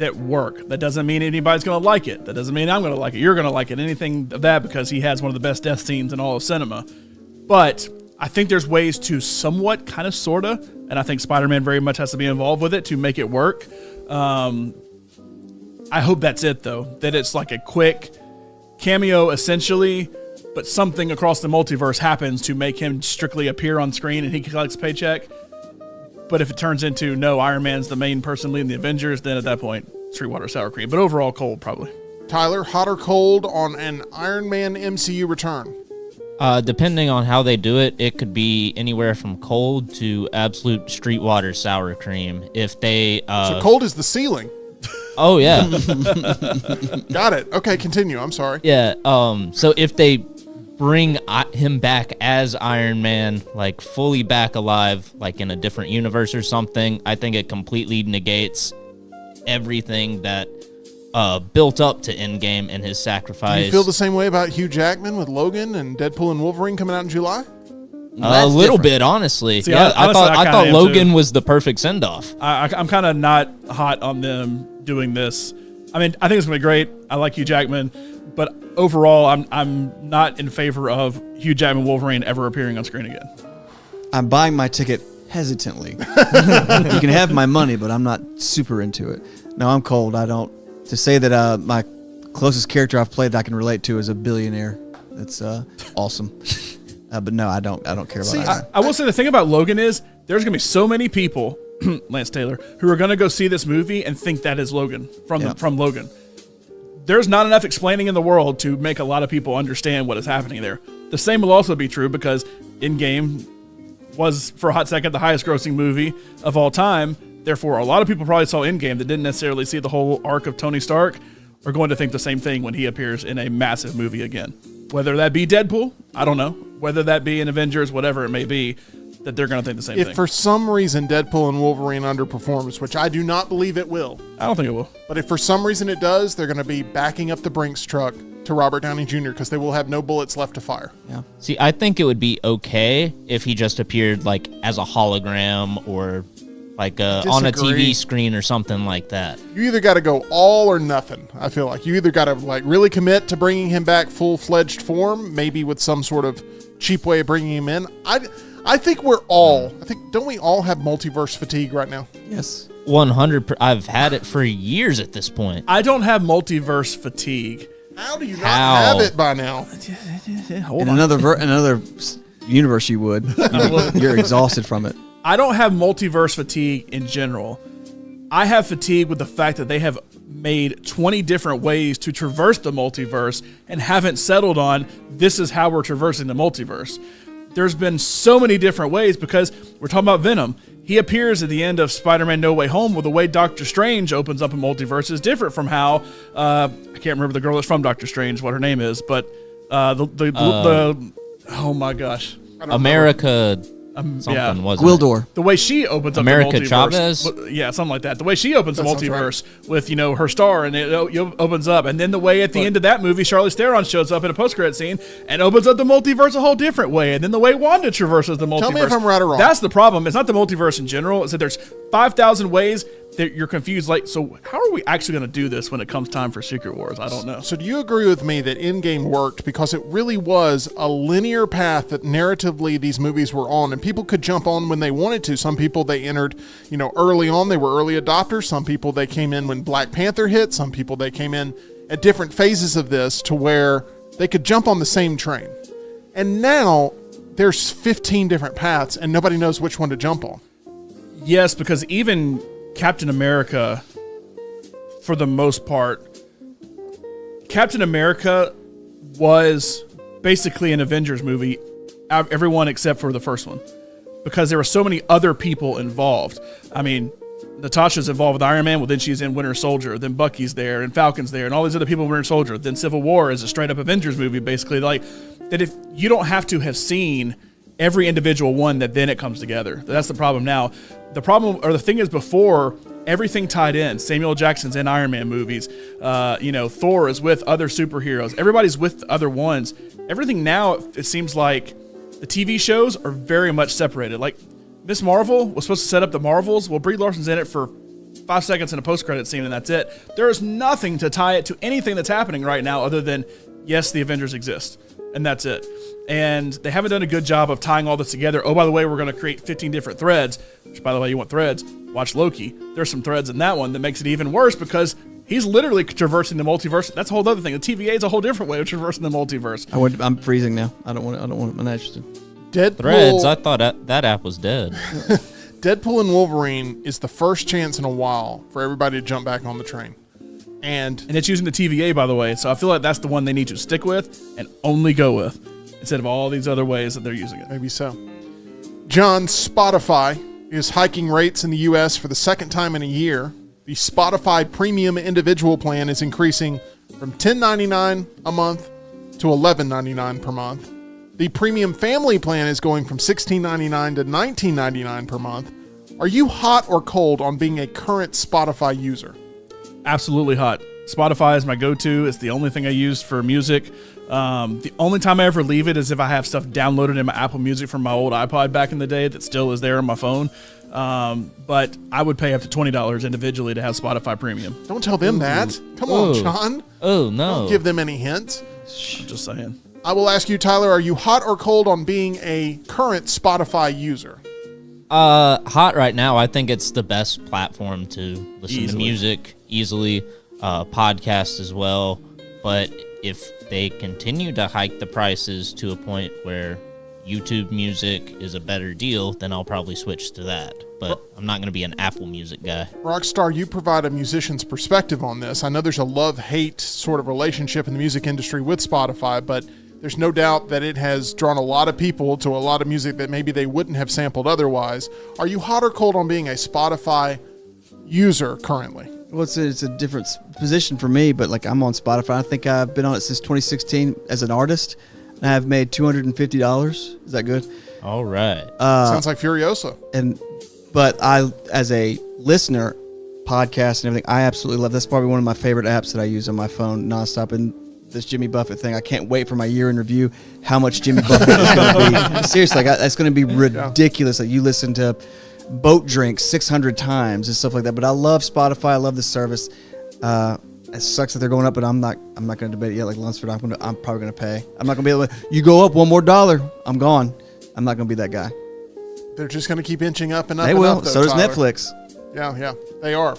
that work. That doesn't mean anybody's going to like it. That doesn't mean I'm going to like it. You're going to like it. Anything of that, because he has one of the best death scenes in all of cinema. But I think there's ways to somewhat, kind of, sort of, and I think Spider-Man very much has to be involved with it to make it work. I hope that's it, though. That it's like a quick cameo, essentially, but something across the multiverse happens to make him strictly appear on screen and he collects a paycheck. But if it turns into, no, Iron Man's the main person leading the Avengers, then at that point, Streetwater sour cream. But overall, cold, probably. Tyler, hot or cold on an Iron Man MCU return? Depending on how they do it, it could be anywhere from cold to absolute Streetwater sour cream. If they so cold is the ceiling. Oh yeah. Got it. Okay, continue. I'm sorry. Yeah. So if they bring him back as Iron Man, like fully back alive, like in a different universe or something, I think it completely negates everything that built up to Endgame and his sacrifice. Do you feel the same way about Hugh Jackman with Logan and Deadpool and Wolverine coming out in July? A little bit, honestly. See, yeah, honestly, I thought am Logan too. was the perfect send-off. I'm kind of not hot on them doing this. I mean, I think it's going to be great. I like Hugh Jackman. But overall, I'm not in favor of Hugh Jackman Wolverine ever appearing on screen again. I'm buying my ticket hesitantly. You can have my money, but I'm not super into it. No, I'm cold. I don't. To say that my closest character I've played that I can relate to is a billionaire. That's awesome. But no, I don't care about that. I will say the thing about Logan is there's going to be so many people, Lance Taylor, who are going to go see this movie and think that is Logan from Logan. There's not enough explaining in the world to make a lot of people understand what is happening there. The same will also be true because Endgame was, for a hot second, the highest grossing movie of all time. Therefore, a lot of people probably saw Endgame that didn't necessarily see the whole arc of Tony Stark are going to think the same thing when he appears in a massive movie again. Whether that be Deadpool, I don't know. Whether that be in Avengers, whatever it may be, that they're going to think the same thing. If for some reason Deadpool and Wolverine underperforms, which I do not believe it will. I don't think it will. But if for some reason it does, they're going to be backing up the Brinks truck to Robert Downey Jr. because they will have no bullets left to fire. Yeah. See, I think it would be okay if he just appeared like as a hologram or like on a TV screen or something like that. You either got to go all or nothing. I feel like you either got to like really commit to bringing him back full-fledged form, maybe with some sort of cheap way of bringing him in. I think don't we all have multiverse fatigue right now? Yes. 100%. I've had it for years at this point. I don't have multiverse fatigue. How do you not have it by now? In another universe, you would. You're exhausted from it. I don't have multiverse fatigue in general. I have fatigue with the fact that they have made 20 different ways to traverse the multiverse and haven't settled on this is how we're traversing the multiverse. There's been so many different ways because we're talking about Venom. He appears at the end of Spider-Man No Way Home. Well, the way Doctor Strange opens up a multiverse is different from how I can't remember the girl that's from Doctor Strange, what her name is, but oh my gosh, America. Something wasn't Gwildor. The way she opens up America the multiverse. Chavez? Yeah, something like that. The way she opens the multiverse with, her star and it opens up. And then the way at the end of that movie, Charlize Theron shows up in a post-credit scene and opens up the multiverse a whole different way. And then the way Wanda traverses the multiverse. Tell me if I'm right or wrong. That's the problem. It's not the multiverse in general. It's that there's 5,000 ways that you're confused. Like, so how are we actually going to do this when it comes time for Secret Wars? I don't know. So do you agree with me that Endgame worked because it really was a linear path that narratively these movies were on and people could jump on when they wanted to? Some people they entered, early on, they were early adopters. Some people they came in when Black Panther hit. Some people they came in at different phases of this to where they could jump on the same train. And now there's 15 different paths and nobody knows which one to jump on. Yes, because even Captain America, for the most part, Captain America was basically an Avengers movie, everyone except for the first one, because there were so many other people involved. I mean, Natasha's involved with Iron Man, well, then she's in Winter Soldier, then Bucky's there, and Falcon's there, and all these other people in Winter Soldier. Then Civil War is a straight-up Avengers movie, basically. Like, that if you don't have to have seen every individual one, that then it comes together. That's the problem now. The problem, or the thing is, before, everything tied in. Samuel Jackson's in Iron Man movies. Thor is with other superheroes. Everybody's with other ones. Everything now, it seems like the TV shows are very much separated. Like Miss Marvel was supposed to set up the Marvels. Well, Brie Larson's in it for 5 seconds in a post-credit scene, and that's it. There is nothing to tie it to anything that's happening right now other than, yes, the Avengers exist, and that's it. And they haven't done a good job of tying all this together. Oh, by the way, we're going to create 15 different threads, which, by the way, you want threads, watch Loki. There's some threads in that one that makes it even worse because he's literally traversing the multiverse. That's a whole other thing. The TVA is a whole different way of traversing the multiverse. I'm freezing now. I don't want. I'm not interested. Deadpool. Threads. I thought that app was dead. Deadpool and Wolverine is the first chance in a while for everybody to jump back on the train. And it's using the TVA, by the way. So I feel like that's the one they need to stick with and only go with instead of all these other ways that they're using it. Maybe so. John, Spotify is hiking rates in the U.S. for the second time in a year. The Spotify Premium Individual Plan is increasing from $10.99 a month to $11.99 per month. The Premium Family Plan is going from $16.99 to $19.99 per month. Are you hot or cold on being a current Spotify user? Absolutely hot. Spotify is my go-to. It's the only thing I use for music. The only time I ever leave it is if I have stuff downloaded in my Apple Music from my old iPod back in the day that still is there on my phone. But I would pay up to $20 individually to have Spotify Premium. Don't tell them that. Come on, John. Oh, no. Don't give them any hints. I'm just saying. I will ask you, Tyler, are you hot or cold on being a current Spotify user? Hot right now. I think it's the best platform to listen to music easily, podcasts as well. But if they continue to hike the prices to a point where YouTube Music is a better deal, then I'll probably switch to that. But I'm not going to be an Apple Music guy. Rockstar, you provide a musician's perspective on this. I know there's a love-hate sort of relationship in the music industry with Spotify, but there's no doubt that it has drawn a lot of people to a lot of music that maybe they wouldn't have sampled otherwise. Are you hot or cold on being a Spotify user currently? Well, it's a different position for me, but like I'm on Spotify. I think I've been on it since 2016 as an artist, and I've made $250. Is that good? All right. Sounds like Furiosa. But I, as a listener, podcast and everything, I absolutely love. That's probably one of my favorite apps that I use on my phone nonstop. And this Jimmy Buffett thing, I can't wait for my year in review. How much Jimmy Buffett is going to be? Seriously, it's going to be ridiculous. That you listen to Boat Drink 600 times and stuff like that. But I love Spotify. I love the service. It sucks that they're going up, but I'm not going to debate it yet. Like Lunsford, I'm probably going to pay. I'm not going to be able to. You go up $1 more, I'm gone. I'm not going to be that guy. They're just going to keep inching up and up. They and will. Up, though, so does Tyler. Netflix. Yeah, they are.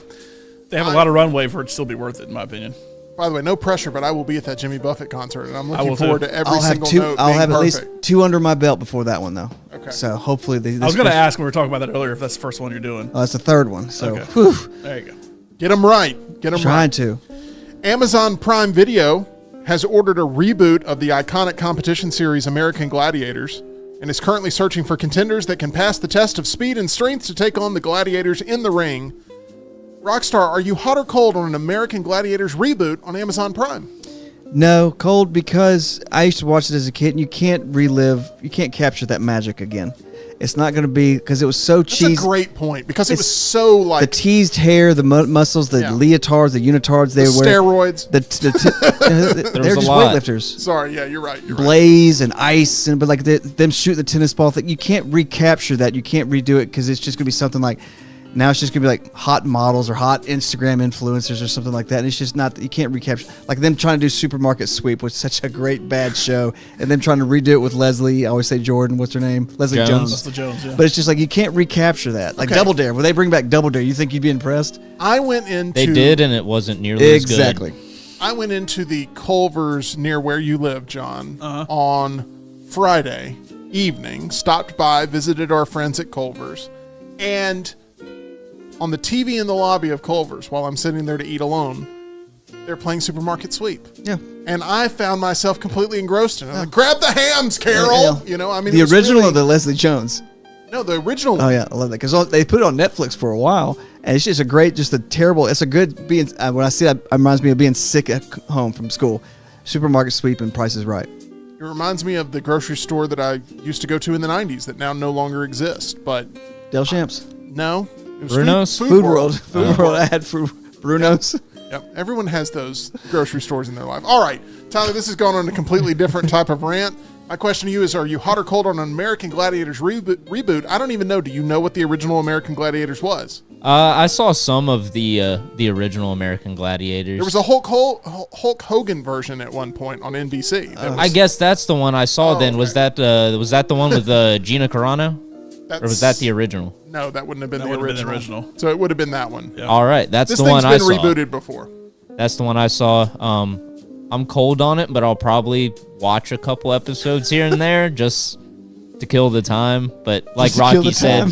They have a lot of runway for it to still be worth it, in my opinion. By the way, no pressure, but I will be at that Jimmy Buffett concert, and I'm looking forward to every I'll have single note I'll being have perfect. at least 2 under my belt before that one, though. Okay. So hopefully I was going to ask when we were talking about that earlier if that's the first one you're doing. Oh, that's the third one. So Okay. whew, There you go. Get them right. Get them trying right. to. Amazon Prime Video has ordered a reboot of the iconic competition series American Gladiators and is currently searching for contenders that can pass the test of speed and strength to take on the gladiators in the ring. Rockstar, are you hot or cold on an American Gladiators reboot on Amazon Prime? No, cold, because I used to watch it as a kid, and you can't capture that magic again. It's not going to be, because it was so cheesy. That's a great point, because it was so like... The teased hair, the muscles, the leotards, the unitards they were steroids. They're just weightlifters. Sorry, yeah, you're right. Blaze and ice, but like them shooting the tennis ball thing, you can't recapture that. You can't redo it, because it's just going to be something like... Now it's just going to be like hot models or hot Instagram influencers or something like that. And it's just not, you can't recapture. Like them trying to do Supermarket Sweep was such a great bad show. And them trying to redo it with Leslie, I always say Jordan, what's her name? Leslie Jones. Leslie Jones, yeah. But it's just like you can't recapture that. Like Double Dare. When they bring back Double Dare, you think you'd be impressed? I went into... They did, and it wasn't nearly as good. Exactly. I went into the Culvers near where you live, John, on Friday evening, stopped by, visited our friends at Culver's, and... on the TV in the lobby of Culver's, while I'm sitting there to eat alone, they're playing Supermarket Sweep. Yeah. And I found myself completely engrossed in it. I'm like, grab the hams, Carol! Yeah. You know, I mean, the original or the Leslie Jones? No, the original. Oh, yeah. I love that. Because they put it on Netflix for a while, and it's just it's a good, when I see that, it reminds me of being sick at home from school. Supermarket Sweep and Price is Right. It reminds me of the grocery store that I used to go to in the 90s that now no longer exists, but... Del Champs. No. It was Bruno's? Food World. Food World. I had Bruno's. Yep. Everyone has those grocery stores in their life. All right, Tyler, this is going on a completely different type of rant. My question to you is, are you hot or cold on an American Gladiators reboot? I don't even know. Do you know what the original American Gladiators was? I saw some of the original American Gladiators. There was a Hulk Hogan version at one point on NBC. I guess that's the one I saw. Then was that the one with Gina Carano, or was that the original? No, that wouldn't have been, That the, would have been original. the original. So it would have been that one. Yeah. All right, that's This the thing's one I been saw. rebooted before. That's the one I saw. I'm cold on it, but I'll probably watch a couple episodes here and there just to kill the time. But like Just to kill Rocky the said, time.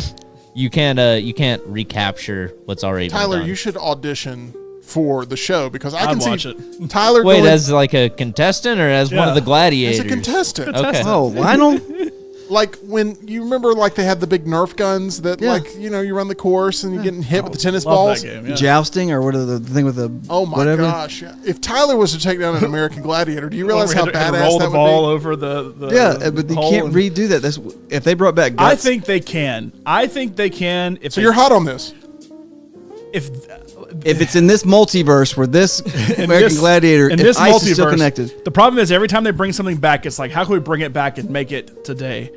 you can't recapture what's already Tyler, been done. you should audition for the show because I I'd can watch see it. Tyler Wait, going as like a contestant or as one of the Yeah. gladiators? as a contestant. Okay. Oh, Lionel. Like when you remember, like they had the big Nerf guns that, Yeah. like, you know, you run the course and you're getting hit with the tennis Love balls. that game. Yeah. Jousting or what are the thing with the Oh my whatever? gosh! Yeah. If Tyler was to take down an American Gladiator, do you realize how Had to badass roll that the would ball be? over the Yeah, but you hole can't and- redo that. That's if they brought back I Guts. think they can. If So you're hot on this? if if it's in this multiverse where this American this- Gladiator in and this Ice is still multiverse, connected. the problem is every time they bring something back, it's like, how can we bring it back and make it today?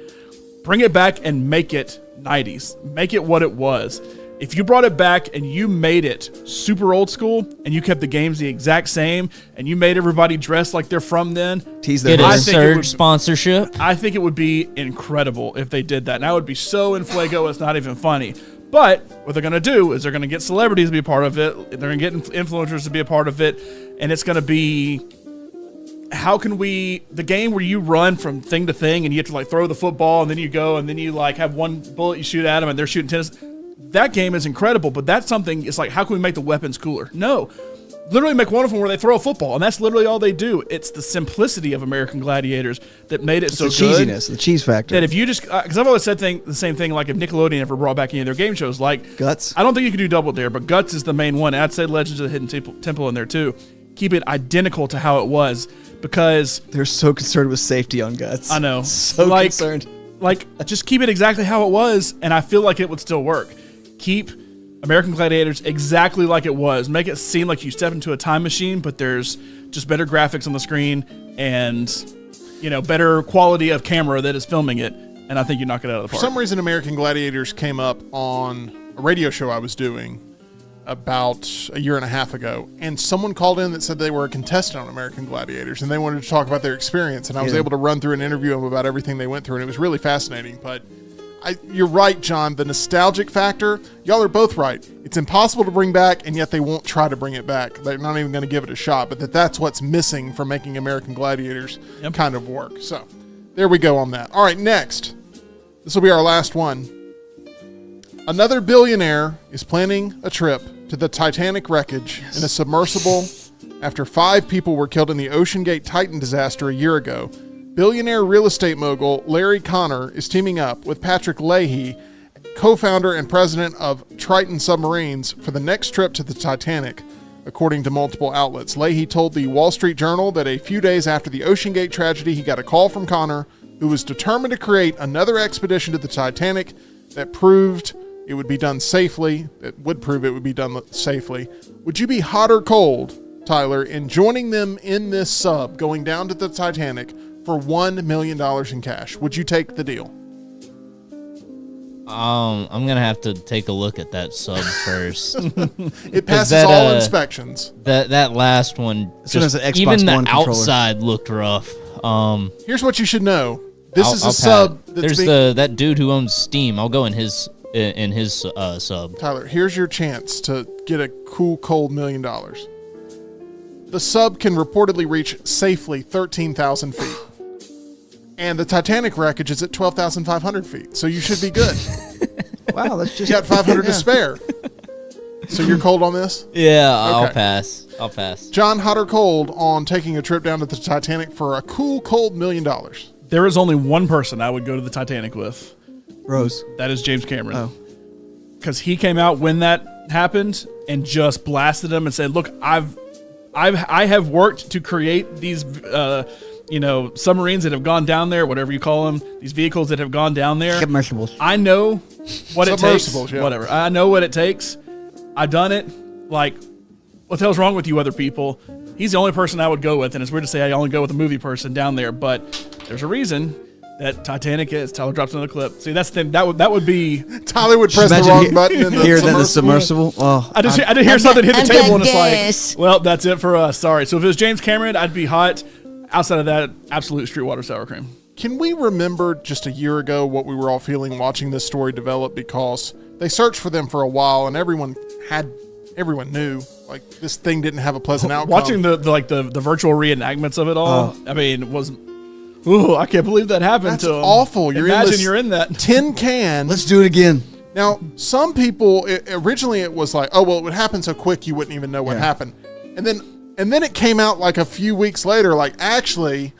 Bring it back and make it 90s. Make it what it was. If you brought it back and you made it super old school and you kept the games the exact same and you made everybody dress like they're from then, Tease their Get a I hair. think it Surge would- sponsorship. I think it would be incredible if they did that. And I would be so in fuego, it's not even funny. But what they're going to do is they're going to get celebrities to be a part of it. They're going to get influencers to be a part of it. And it's going to be, how can we, the game where you run from thing to thing and you have to like throw the football and then you go and then you like have one bullet you shoot at them and they're shooting tennis. That game is incredible, but that's something, it's like, how can we make the weapons cooler? No. Literally make one of them where they throw a football, and that's literally all they do. It's the simplicity of American Gladiators that made it so the good. cheesiness, the cheese factor. That if you just, because I've always said the same thing, like if Nickelodeon ever brought back any of their game shows, like Guts. I don't think you could do Double Dare, but Guts is the main one. I'd say Legends of the Hidden Temple in there too. Keep it identical to how it was, because They're so concerned with safety on Guts. I know, So like, concerned. Like, just keep it exactly how it was, and I feel like it would still work. Keep American Gladiators exactly like it was. Make it seem like you step into a time machine, but there's just better graphics on the screen and, you know, better quality of camera that is filming it. And I think you knock it out of the For park. some reason, American Gladiators came up on a radio show I was doing about a year and a half ago, and someone called in that said they were a contestant on American Gladiators, and they wanted to talk about their experience, and I was Yeah. able to run through and interview them about everything they went through, and it was really fascinating. But you're right, John, the nostalgic factor, y'all are both right. It's impossible to bring back, and yet they won't try to bring it back. They're not even going to give it a shot, but that's what's missing from making American Gladiators kind of work. So there we go on that. All right, next. This will be our last one. Another billionaire is planning a trip to the Titanic wreckage in a submersible after 5 people were killed in the Ocean Gate Titan disaster a year ago. Billionaire real estate mogul Larry Connor is teaming up with Patrick Leahy, co-founder and president of Triton Submarines, for the next trip to the Titanic, according to multiple outlets. Leahy told the Wall Street Journal that a few days after the Ocean Gate tragedy, he got a call from Connor, who was determined to create another expedition to the Titanic that proved it would be done safely. It would prove it would be done safely. Would you be hot or cold, Tyler, in joining them in this sub going down to the Titanic for $1 million in cash? Would you take the deal? I'm gonna have to take a look at that sub first. It passes that, all inspections. that last one, As soon as just, an Xbox even the One controller. outside looked rough. Here's what you should know. This is a I'll sub pat. that's There's being... that dude who owns Steam. I'll go in his sub. Tyler, here's your chance to get a cool, cold $1 million. The sub can reportedly reach safely 13,000 feet. And the Titanic wreckage is at 12,500 feet. So you should be good. Wow, that's You just got 500 Yeah. to spare. So you're cold on this? Yeah, I'll Okay. pass. I'll pass. John, hot or cold on taking a trip down to the Titanic for a cool, cold $1 million? There is only one person I would go to the Titanic with. Rose. That is James Cameron. Oh. Because he came out when that happened and just blasted him and said, "Look, I have worked to create these, submarines that have gone down there, whatever you call them, these vehicles that have gone down there. Submersibles. I know what it takes. Yeah. Whatever. I know what it takes. I've done it. Like, what the hell's wrong with you other people? He's the only person I would go with, and it's weird to say I only go with a movie person down there, but there's a reason that Titanic is. Tyler drops another clip. See, that's the thing. That would be... Tyler would press the wrong button in the Here, then the submersible. Oh, I did hear something hit the table, and it's like, well, that's it for us. Sorry. So if it was James Cameron, I'd be hot. Outside of that, absolute street water sour cream. Can we remember just a year ago what we were all feeling watching this story develop? Because they searched for them for a while, and everyone knew like this thing didn't have a pleasant outcome. Watching the virtual reenactments of it all, I mean, was I can't believe that happened That's to him. awful. You're in that tin can. let's do it again. Now, some people originally it was like, oh well, it would happen so quick you wouldn't even know what happened, and then it came out like a few weeks later, like actually.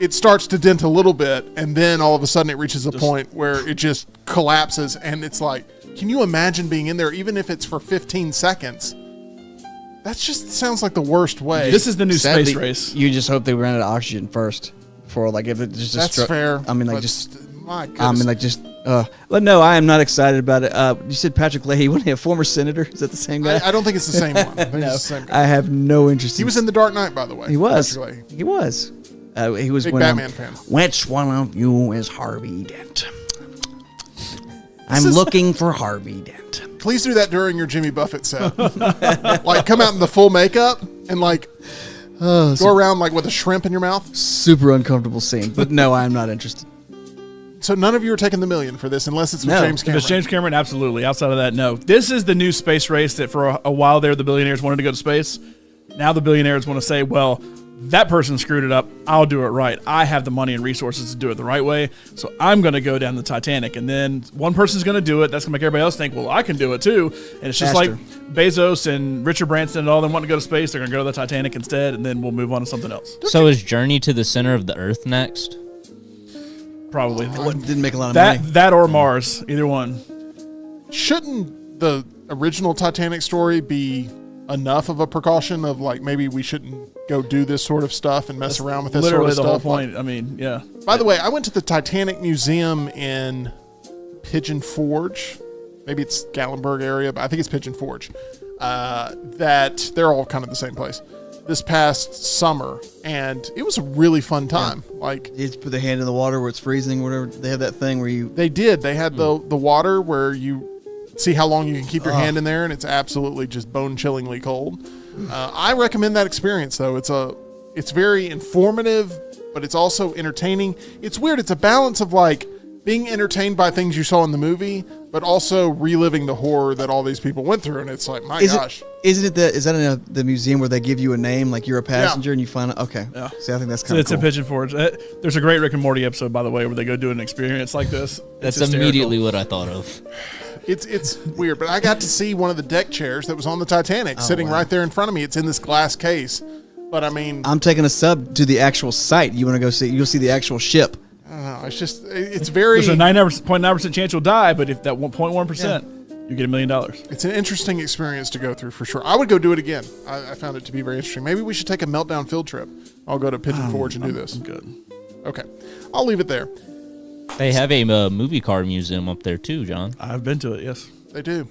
It starts to dent a little bit, and then all of a sudden it reaches a point where it just collapses, and it's like, can you imagine being in there, even if it's for 15 seconds? That just sounds like the worst way. This is the new Sadly, space race. You just hope they ran out of oxygen first, before like if it just. That's fair. I mean, like but just. my goodness. I mean, like just. But no, I am not excited about it. You said Patrick Leahy, wasn't he a former senator? Is that the same guy? I don't think it's the same one. I think No, it's the same guy. I have no interest. He was in The Dark Knight, by the way. He was. Patrick Leahy. He was. He was Big one Batman of fan. Which one of you is Harvey Dent? I'm looking for Harvey Dent. Please do that during your Jimmy Buffett set. Like come out in the full makeup and like go around like with a shrimp in your mouth. Super uncomfortable scene, but no, I'm not interested. So none of you are taking the million for this unless it's with No. James If Cameron. it's James Cameron, absolutely. Outside of that, no. This is the new space race that for a while there, the billionaires wanted to go to space. Now the billionaires want to say, well, that person screwed it up. I'll do it right. I have the money and resources to do it the right way. So I'm going to go down the Titanic. And then one person's going to do it. That's going to make everybody else think, well, I can do it too. And it's just Faster. like Bezos and Richard Branson and all them want to go to space. They're going to go to the Titanic instead. And then we'll move on to something else. So is Journey to the Center of the Earth next? Probably. Didn't make a lot of money. That or Mars. Either one. Shouldn't the original Titanic story be enough of a precaution of like maybe we shouldn't go do this sort of stuff and mess around with this Literally sort the of whole stuff? point. I mean, yeah. By the way, I went to the Titanic Museum in Pigeon Forge. Maybe it's Gatlinburg area, but I think it's Pigeon Forge. That they're all kind of the same place. This past summer, and it was a really fun time. Yeah. Like You just put the hand in the water where it's freezing, whatever. They have that thing where you. they did. They had the water where you see how long you can keep your hand in there, and it's absolutely just bone-chillingly cold. I recommend that experience, though. It's very informative, but it's also entertaining. It's weird. It's a balance of like being entertained by things you saw in the movie, but also reliving the horror that all these people went through. And it's like, my gosh. Is that in the museum where they give you a name, like you're a passenger and you find out? Okay. Yeah. See, I think that's So kind of it's cool. a Pigeon Forge. There's a great Rick and Morty episode, by the way, where they go do an experience like this. That's It's hysterical. immediately what I thought of. It's weird, but I got to see one of the deck chairs that was on the Titanic sitting right there in front of me. It's in this glass case. But I mean, I'm taking a sub to the actual site. You want to go see? You'll see the actual ship. I don't know. It's just, it's very, There's a 9.9% chance you'll die, but if that 1.1%, you get $1 million. it's an interesting experience to go through for sure. I would go do it again. I found it to be very interesting. Maybe we should take a Meltdown field trip. I'll go to Pigeon Forge and do this. Good. Okay. I'll leave it there. They have a movie car museum up there too, John. I've been to it, yes. They do.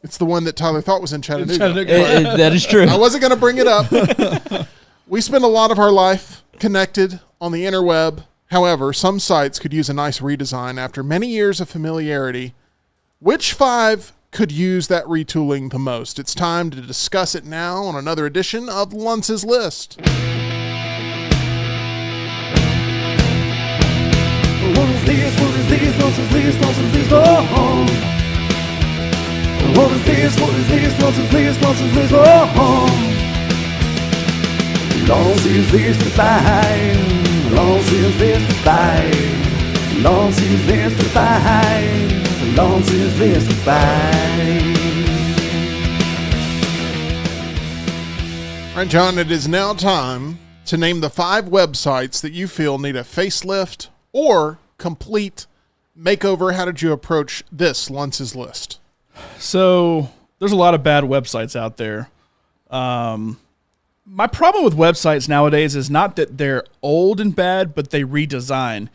It's the one that Tyler thought was in Chattanooga. That is true. I wasn't going to bring it up. We spend a lot of our life connected on the interweb. However, some sites could use a nice redesign after many years of familiarity. Which 5 could use that retooling the most? It's time to discuss it now on another edition of Luntz's List. What is this? What is this? Nonsense list, nonsense list, oh. What is this? What is this? Nonsense list, nonsense list, oh. Nonsense list to buy. Nonsense list to buy. Nonsense list to buy. Nonsense list to buy. All right, John, it is now time to name the 5 websites that you feel need a facelift or complete makeover. How did you approach this Luntz's List? So there's a lot of bad websites out there. My problem with websites nowadays is not that they're old and bad, but they redesign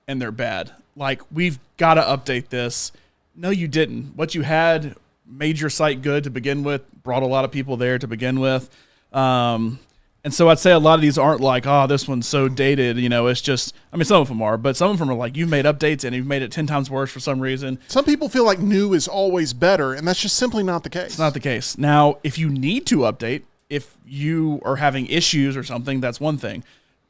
and they're bad. Like, we've got to update this. No, you didn't. What you had made your site good to begin with, brought a lot of people there to begin with. And so I'd say a lot of these aren't like, oh, this one's so dated. You know, it's just, I mean, some of them are, but some of them are like, you've made updates and you've made it 10 times worse for some reason. Some people feel like new is always better, and that's just simply not the case. It's not the case. Now, if you need to update, if you are having issues or something, that's one thing.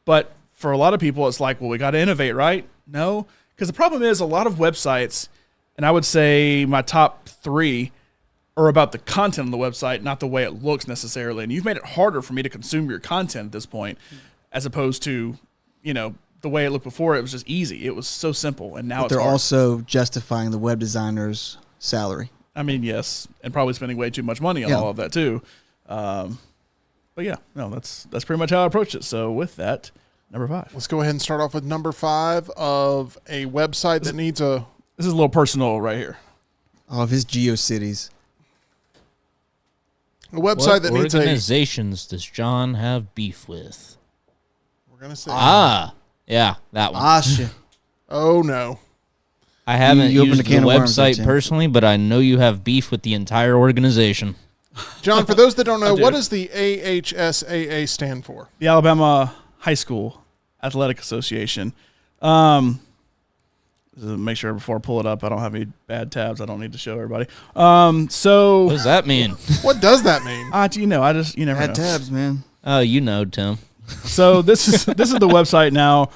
But for a lot of people, it's like, well, we got to innovate, right? No, because the problem is a lot of websites, and I would say my top 3 are about the content on the website, not the way it looks necessarily. And you've made it harder for me to consume your content at this point, as opposed to, you know, the way it looked before. It was just easy. It was so simple, and now But it's they're hard. also justifying the web designer's salary. I mean, yes, and probably spending way too much money on all of that too. But yeah, no, that's pretty much how I approached it. So with that, number 5. Let's go ahead and start off with number 5 of a website that needs a... This is a little personal right here. All of his GeoCities. A website What that needs a... organizations does John have beef with? We're going to say... Yeah, that one. Shit. Oh, no. I haven't you opened used a the can of worms there, website Tim. personally, but I know you have beef with the entire organization. John, for those that don't know, do. what does the AHSAA stand for? The Alabama High School Athletic Association. Make sure before I pull it up, I don't have any bad tabs. I don't need to show everybody. What So does that mean? What does that mean? you know, you never know. Had tabs, man. Oh, you know, Tim. So this is the website now.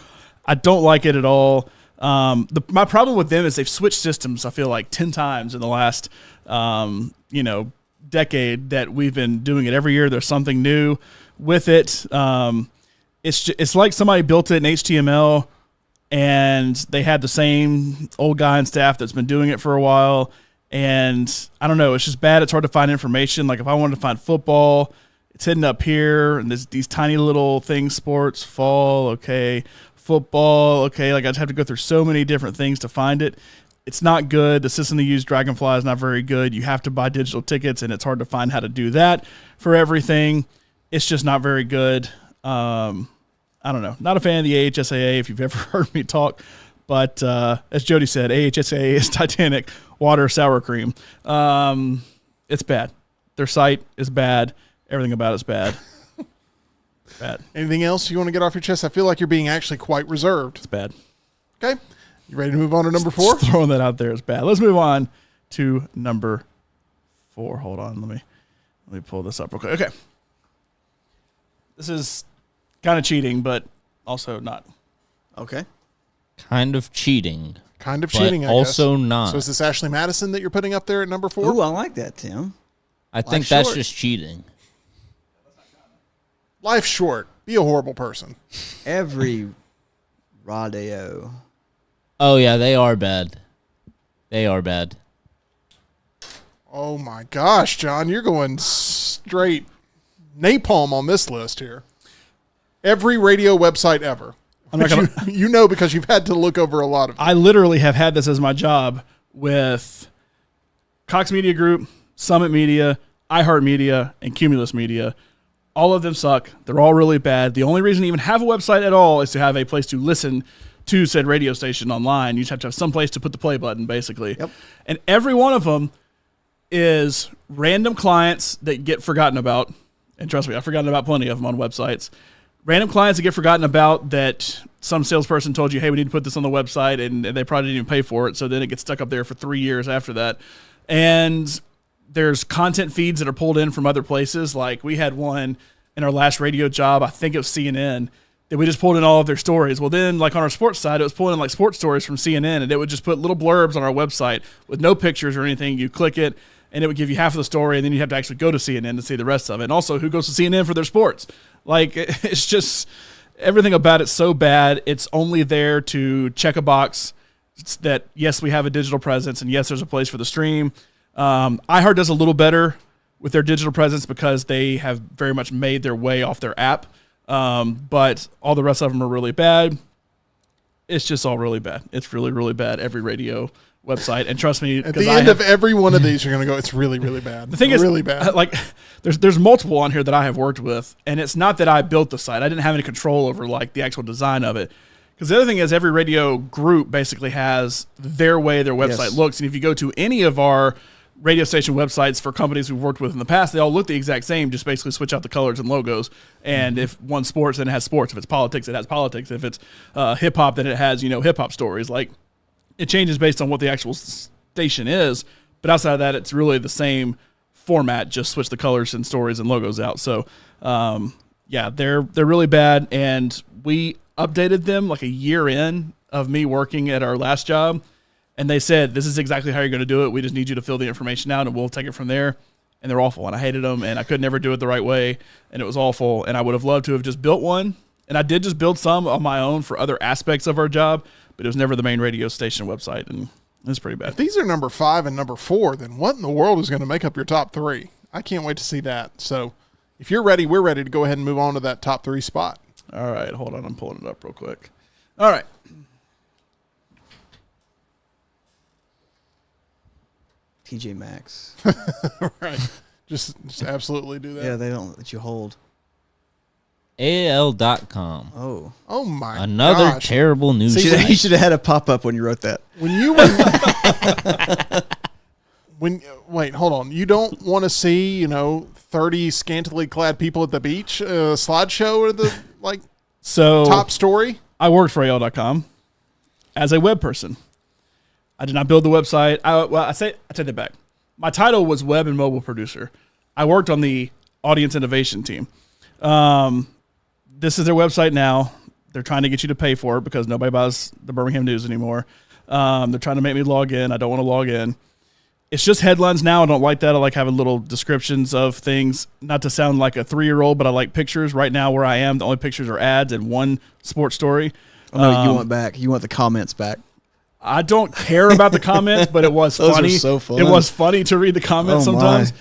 I don't like it at all. My problem with them is they've switched systems. I feel like 10 times in the last decade that we've been doing it. Every year there's something new with it. It's like somebody built it in HTML and they had the same old guy on staff that's been doing it for a while. And I don't know, it's just bad. It's hard to find information. Like if I wanted to find football, it's hidden up here, and there's these tiny little things, sports, fall, okay, football, okay. Like I'd have to go through so many different things to find it. It's not good. The system they use, Dragonfly, is not very good. You have to buy digital tickets, and it's hard to find how to do that for everything. It's just not very good. I don't know. Not a fan of the AHSAA if you've ever heard me talk. But as Jody said, AHSAA is Titanic, water, sour cream. It's bad. Their site is bad. Everything about it's bad. Bad. Anything else you want to get off your chest? I feel like you're being actually quite reserved. It's bad. Okay. You ready to move on to number 4? Just throwing that out there is bad. Let's move on to number 4. Hold on. Let me pull this up real quick. Okay. This is kind of cheating, but also not. Okay. Kind of cheating. Kind of But cheating, I also guess. not. So is this Ashley Madison that you're putting up there at number 4? Ooh, I like that, Tim. I think Life that's short. just cheating. Life's short. Be a horrible person. Every rodeo. Oh, yeah, they are bad. They are bad. Oh my gosh, John, you're going straight napalm on this list here. Every radio website ever. I'm not Which gonna- you know because you've had to look over a lot of them. I literally have had this as my job with Cox Media Group, Summit Media, iHeartMedia, and Cumulus Media. All of them suck. They're all really bad. The only reason to even have a website at all is to have a place to listen to said radio station online. You just have to have some place to put the play button, basically. Yep. And every one of them is random clients that get forgotten about. And trust me, I've forgotten about plenty of them on websites. Random clients that get forgotten about that some salesperson told you, hey, we need to put this on the website, and they probably didn't even pay for it. So then it gets stuck up there for 3 years after that. And there's content feeds that are pulled in from other places. Like we had one in our last radio job, I think it was CNN, that we just pulled in all of their stories. Well, then like on our sports side, it was pulling in like sports stories from CNN, and it would just put little blurbs on our website with no pictures or anything. You click it, and it would give you half of the story, and then you have to actually go to CNN to see the rest of it. And also, who goes to CNN for their sports? Like, it's just everything about it's so bad. It's only there to check a box that, yes, we have a digital presence, and yes, there's a place for the stream. iHeart does a little better with their digital presence because they have very much made their way off their app. But all the rest of them are really bad. It's just all really bad. It's really, really bad. Every radio website, and trust me, at the end of every one of these, you're going to go, it's really, really bad. The thing is, is, really bad. Like, there's multiple on here that I have worked with, and it's not that I built the site. I didn't have any control over like the actual design of it. Because the other thing is, every radio group basically has their way their website looks, and if you go to any of our radio station websites for companies we've worked with in the past, they all look the exact same, just basically switch out the colors and logos. And if one's sports, then it has sports. If it's politics, it has politics. If it's hip-hop, then it has, hip-hop stories. Like, it changes based on what the actual station is, but outside of that, it's really the same format, just switch the colors and stories and logos out. So, they're really bad, and we updated them like a year in of me working at our last job, and they said, this is exactly how you're going to do it. We just need you to fill the information out, and we'll take it from there. And they're awful, and I hated them, and I could never do it the right way, and it was awful, and I would have loved to have just built one, and I did just build some on my own for other aspects of our job, but it was never the main radio station website, and it's pretty bad. If these are number 5 and number 4, then what in the world is going to make up your top 3? I can't wait to see that. So if you're ready, we're ready to go ahead and move on to that top 3 spot. All right, hold on. I'm pulling it up real quick. All right. TJ Maxx. Right. Just absolutely do that. Yeah, they don't let you hold. AL.com. Oh my Another gosh. terrible news site. You should have had a pop-up when you wrote that. When you were wait, hold on. You don't want to see, 30 scantily clad people at the beach slideshow or the top story? I worked for AL.com as a web person. I did not build the website. I take that back. My title was web and mobile producer. I worked on the audience innovation team. This is their website now. They're trying to get you to pay for it because nobody buys the Birmingham News anymore. They're trying to make me log in. I don't want to log in. It's just headlines now. I don't like that. I like having little descriptions of things, not to sound like a 3-year-old, but I like pictures. Right now where I am, the only pictures are ads and one sports story. Oh, no, you want back. You want the comments back. I don't care about the comments, but it was Those funny. are so fun. It was funny to read the comments sometimes.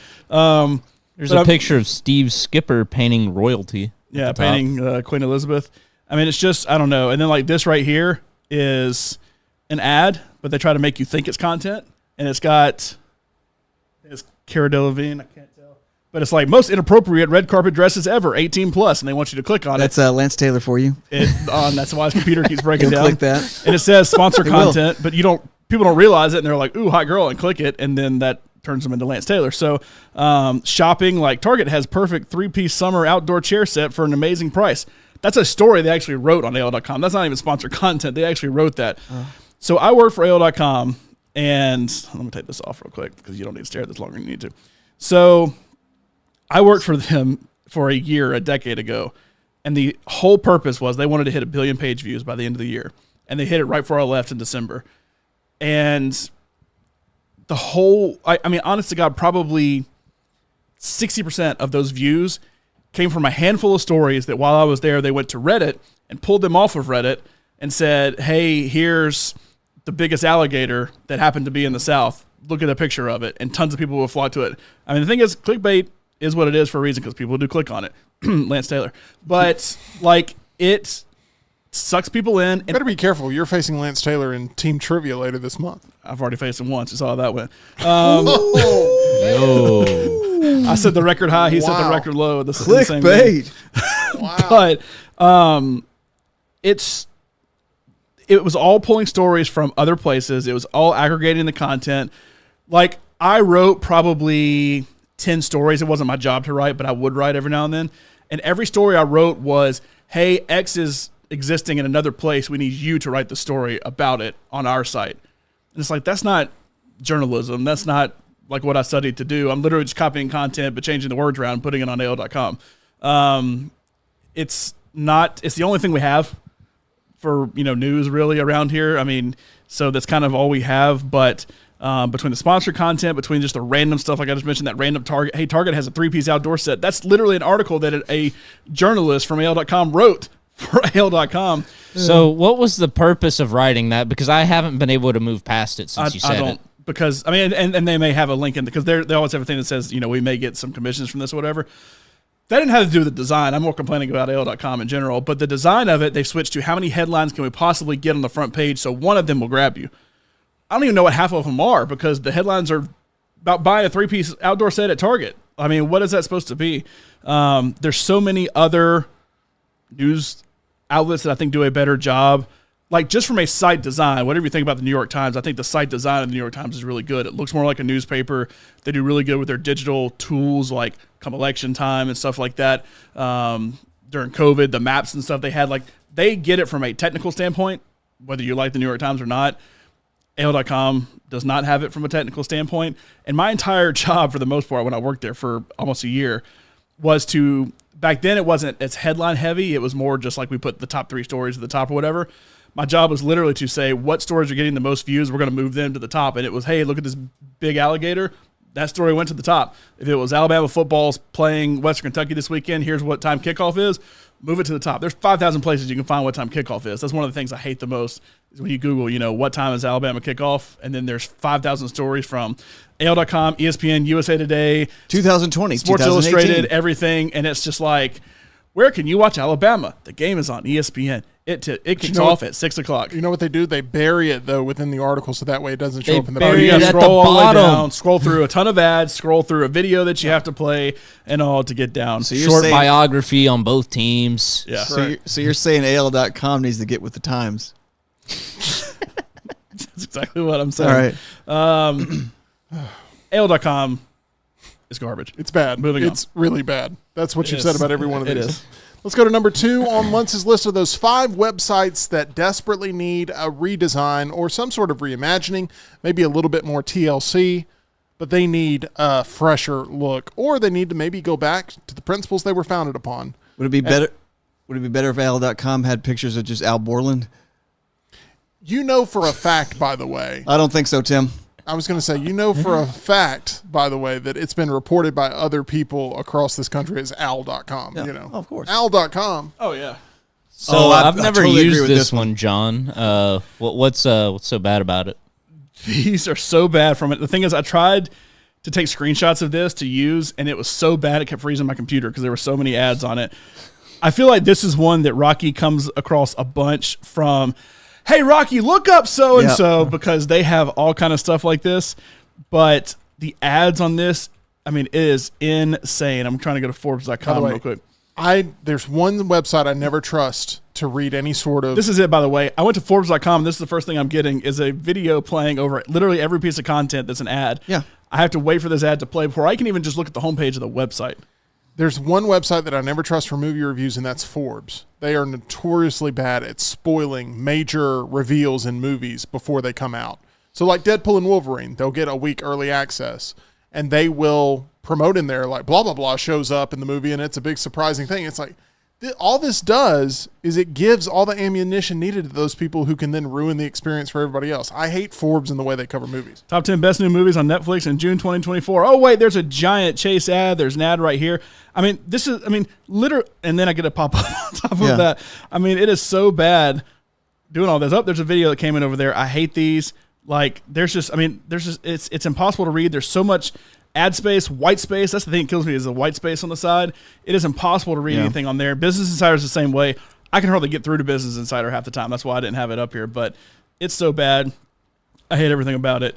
There's a picture of Steve Skipper painting royalty. Yeah, painting Queen Elizabeth. I mean, it's just, I don't know. And then like this right here is an ad, but they try to make you think it's content. And it's Cara Delevingne, I can't tell. But it's like most inappropriate red carpet dresses ever, 18 plus, and they want you to click on That's Lance Taylor for you. That's why his computer keeps breaking down. Click that. And it says sponsor content, but people don't realize it, and they're like, ooh, hot girl, and click it, and then that turns them into Lance Taylor. So shopping, like Target has perfect 3-piece summer outdoor chair set for an amazing price. That's a story they actually wrote on AL.com. That's not even sponsored content. They actually wrote that. So I work for AL.com, and let me take this off real quick because you don't need to stare at this longer than you need to. So I worked for them for a decade ago, and the whole purpose was they wanted to hit 1 billion page views by the end of the year, and they hit it right before I left in December. And the whole, I mean, honest to God, probably 60% of those views came from a handful of stories that while I was there, they went to Reddit and pulled them off of Reddit and said, hey, here's the biggest alligator that happened to be in the South. Look at a picture of it. And tons of people will flock to it. I mean, the thing is, clickbait is what it is for a reason because people do click on it. Lance Taylor. But, it sucks people in. You better be careful. You're facing Lance Taylor in Team Trivia later this month. I've already faced him once. You saw how that went. Yo. I said the record high. He said the record low. This is the same Clickbait. Wow. But it was all pulling stories from other places. It was all aggregating the content. Like, I wrote probably 10 stories. It wasn't my job to write, but I would write every now and then. And every story I wrote was, hey, X is existing in another place. We need you to write the story about it on our site. And it's like, that's not journalism. That's not like what I studied to do. I'm literally just copying content, but changing the words around and putting it on AL.com. It's the only thing we have for, news really around here. I mean, so that's kind of all we have, but between the sponsored content, between just the random stuff, like I just mentioned, that random Target, hey, Target has a 3-piece outdoor set. That's literally an article that a journalist from AL.com wrote for AL.com. So what was the purpose of writing that? Because I haven't been able to move past it since you said it. Because, I mean, and they may have a link in, because they always have a thing that says, we may get some commissions from this or whatever. That didn't have to do with the design. I'm more complaining about AL.com in general. But the design of it, they switched to how many headlines can we possibly get on the front page so one of them will grab you. I don't even know what half of them are because the headlines are about buying a 3-piece outdoor set at Target. I mean, what is that supposed to be? There's so many other news outlets that I think do a better job. Like, just from a site design, whatever you think about the New York Times, I think the site design of the New York Times is really good. It looks more like a newspaper. They do really good with their digital tools, like come election time and stuff like that. During COVID, the maps and stuff they had, like, they get it from a technical standpoint, whether you like the New York Times or not. AL.com does not have it from a technical standpoint. And my entire job, for the most part, when I worked there for almost a year, was to, back then it wasn't as headline heavy. It was more just like we put the top 3 stories at the top or whatever. My job was literally to say what stories are getting the most views. We're going to move them to the top. And it was, hey, look at this big alligator. That story went to the top. If it was Alabama football's playing Western Kentucky this weekend, here's what time kickoff is, move it to the top. There's 5,000 places you can find what time kickoff is. That's one of the things I hate the most is when you Google, what time is Alabama kickoff? And then there's 5,000 stories from AL.com, ESPN, USA Today, 2020, Sports 2018. Illustrated, everything. And it's just like, where can you watch Alabama? The game is on ESPN. It kicks off at 6 o'clock. You know what they do? They bury it, though, within the article, so that way it doesn't show up in the bury You it gotta at the scroll all the way bottom. down, scroll through a ton of ads, scroll through a video that you have to play, and all to get down. So you're Short saying, biography on both teams. Yeah. so you're saying AL.com needs to get with the times. That's exactly what I'm saying. All right. AL.com is garbage. It's bad. Moving on. It's really bad. That's what It you've is. said about every one of It these. is. Let's go to number 2 on Luntz's list of those 5 websites that desperately need a redesign or some sort of reimagining, maybe a little bit more TLC, but they need a fresher look, or they need to maybe go back to the principles they were founded upon. Would it be better? Would it be better if AL.com had pictures of just Al Borland? You know for a fact, by the way, I don't think so, Tim. I was going to say, for a fact, by the way, that it's been reported by other people across this country as al.com, Yeah, of course. al.com. Oh, yeah. So I I've never totally agree used with this this one, John. What's so bad about it? These are so bad from it. The thing is, I tried to take screenshots of this to use, and it was so bad it kept freezing my computer because there were so many ads on it. I feel like this is one that Rocky comes across a bunch from, hey, Rocky, look up so-and-so, because they have all kind of stuff like this. But the ads on this, I mean, it is insane. I'm trying to go to Forbes.com real quick. There's one website I never trust to read any sort of... This is it, by the way. I went to Forbes.com. This is the first thing I'm getting is a video playing over literally every piece of content that's an ad. Yeah. I have to wait for this ad to play before I can even just look at the homepage of the website. There's one website that I never trust for movie reviews, and that's Forbes. They are notoriously bad at spoiling major reveals in movies before they come out. So like Deadpool and Wolverine, they'll get a week early access, and they will promote in there like blah, blah, blah shows up in the movie, and it's a big surprising thing. It's like, all this does is it gives all the ammunition needed to those people who can then ruin the experience for everybody else. I hate Forbes and the way they cover movies. Top 10 best new movies on Netflix in June 2024. Oh, wait, there's a giant Chase ad. There's an ad right here. Literally, and then I get a pop-up on top of that. I mean, it is so bad doing all this. Oh, there's a video that came in over there. I hate these. Like, it's impossible to read. There's so much ad space, white space. That's the thing that kills me is the white space on the side. It is impossible to read anything on there. Business Insider is the same way. I can hardly get through to Business Insider half the time. That's why I didn't have it up here. But it's so bad. I hate everything about it.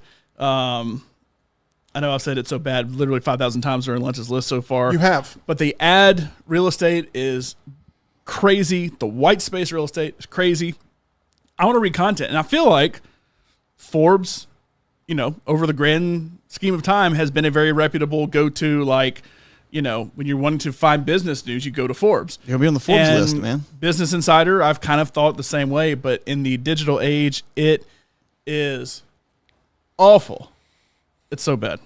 I know I've said it's so bad literally 5,000 times during Lunch's list so far. You have. But the ad real estate is crazy. The white space real estate is crazy. I want to read content. And I feel like Forbes, over the grand scheme of time, has been a very reputable go-to, when you're wanting to find business news, you go to Forbes. You'll be on the Forbes list, man. Business Insider, I've kind of thought the same way, but in the digital age, it is awful. It's so bad.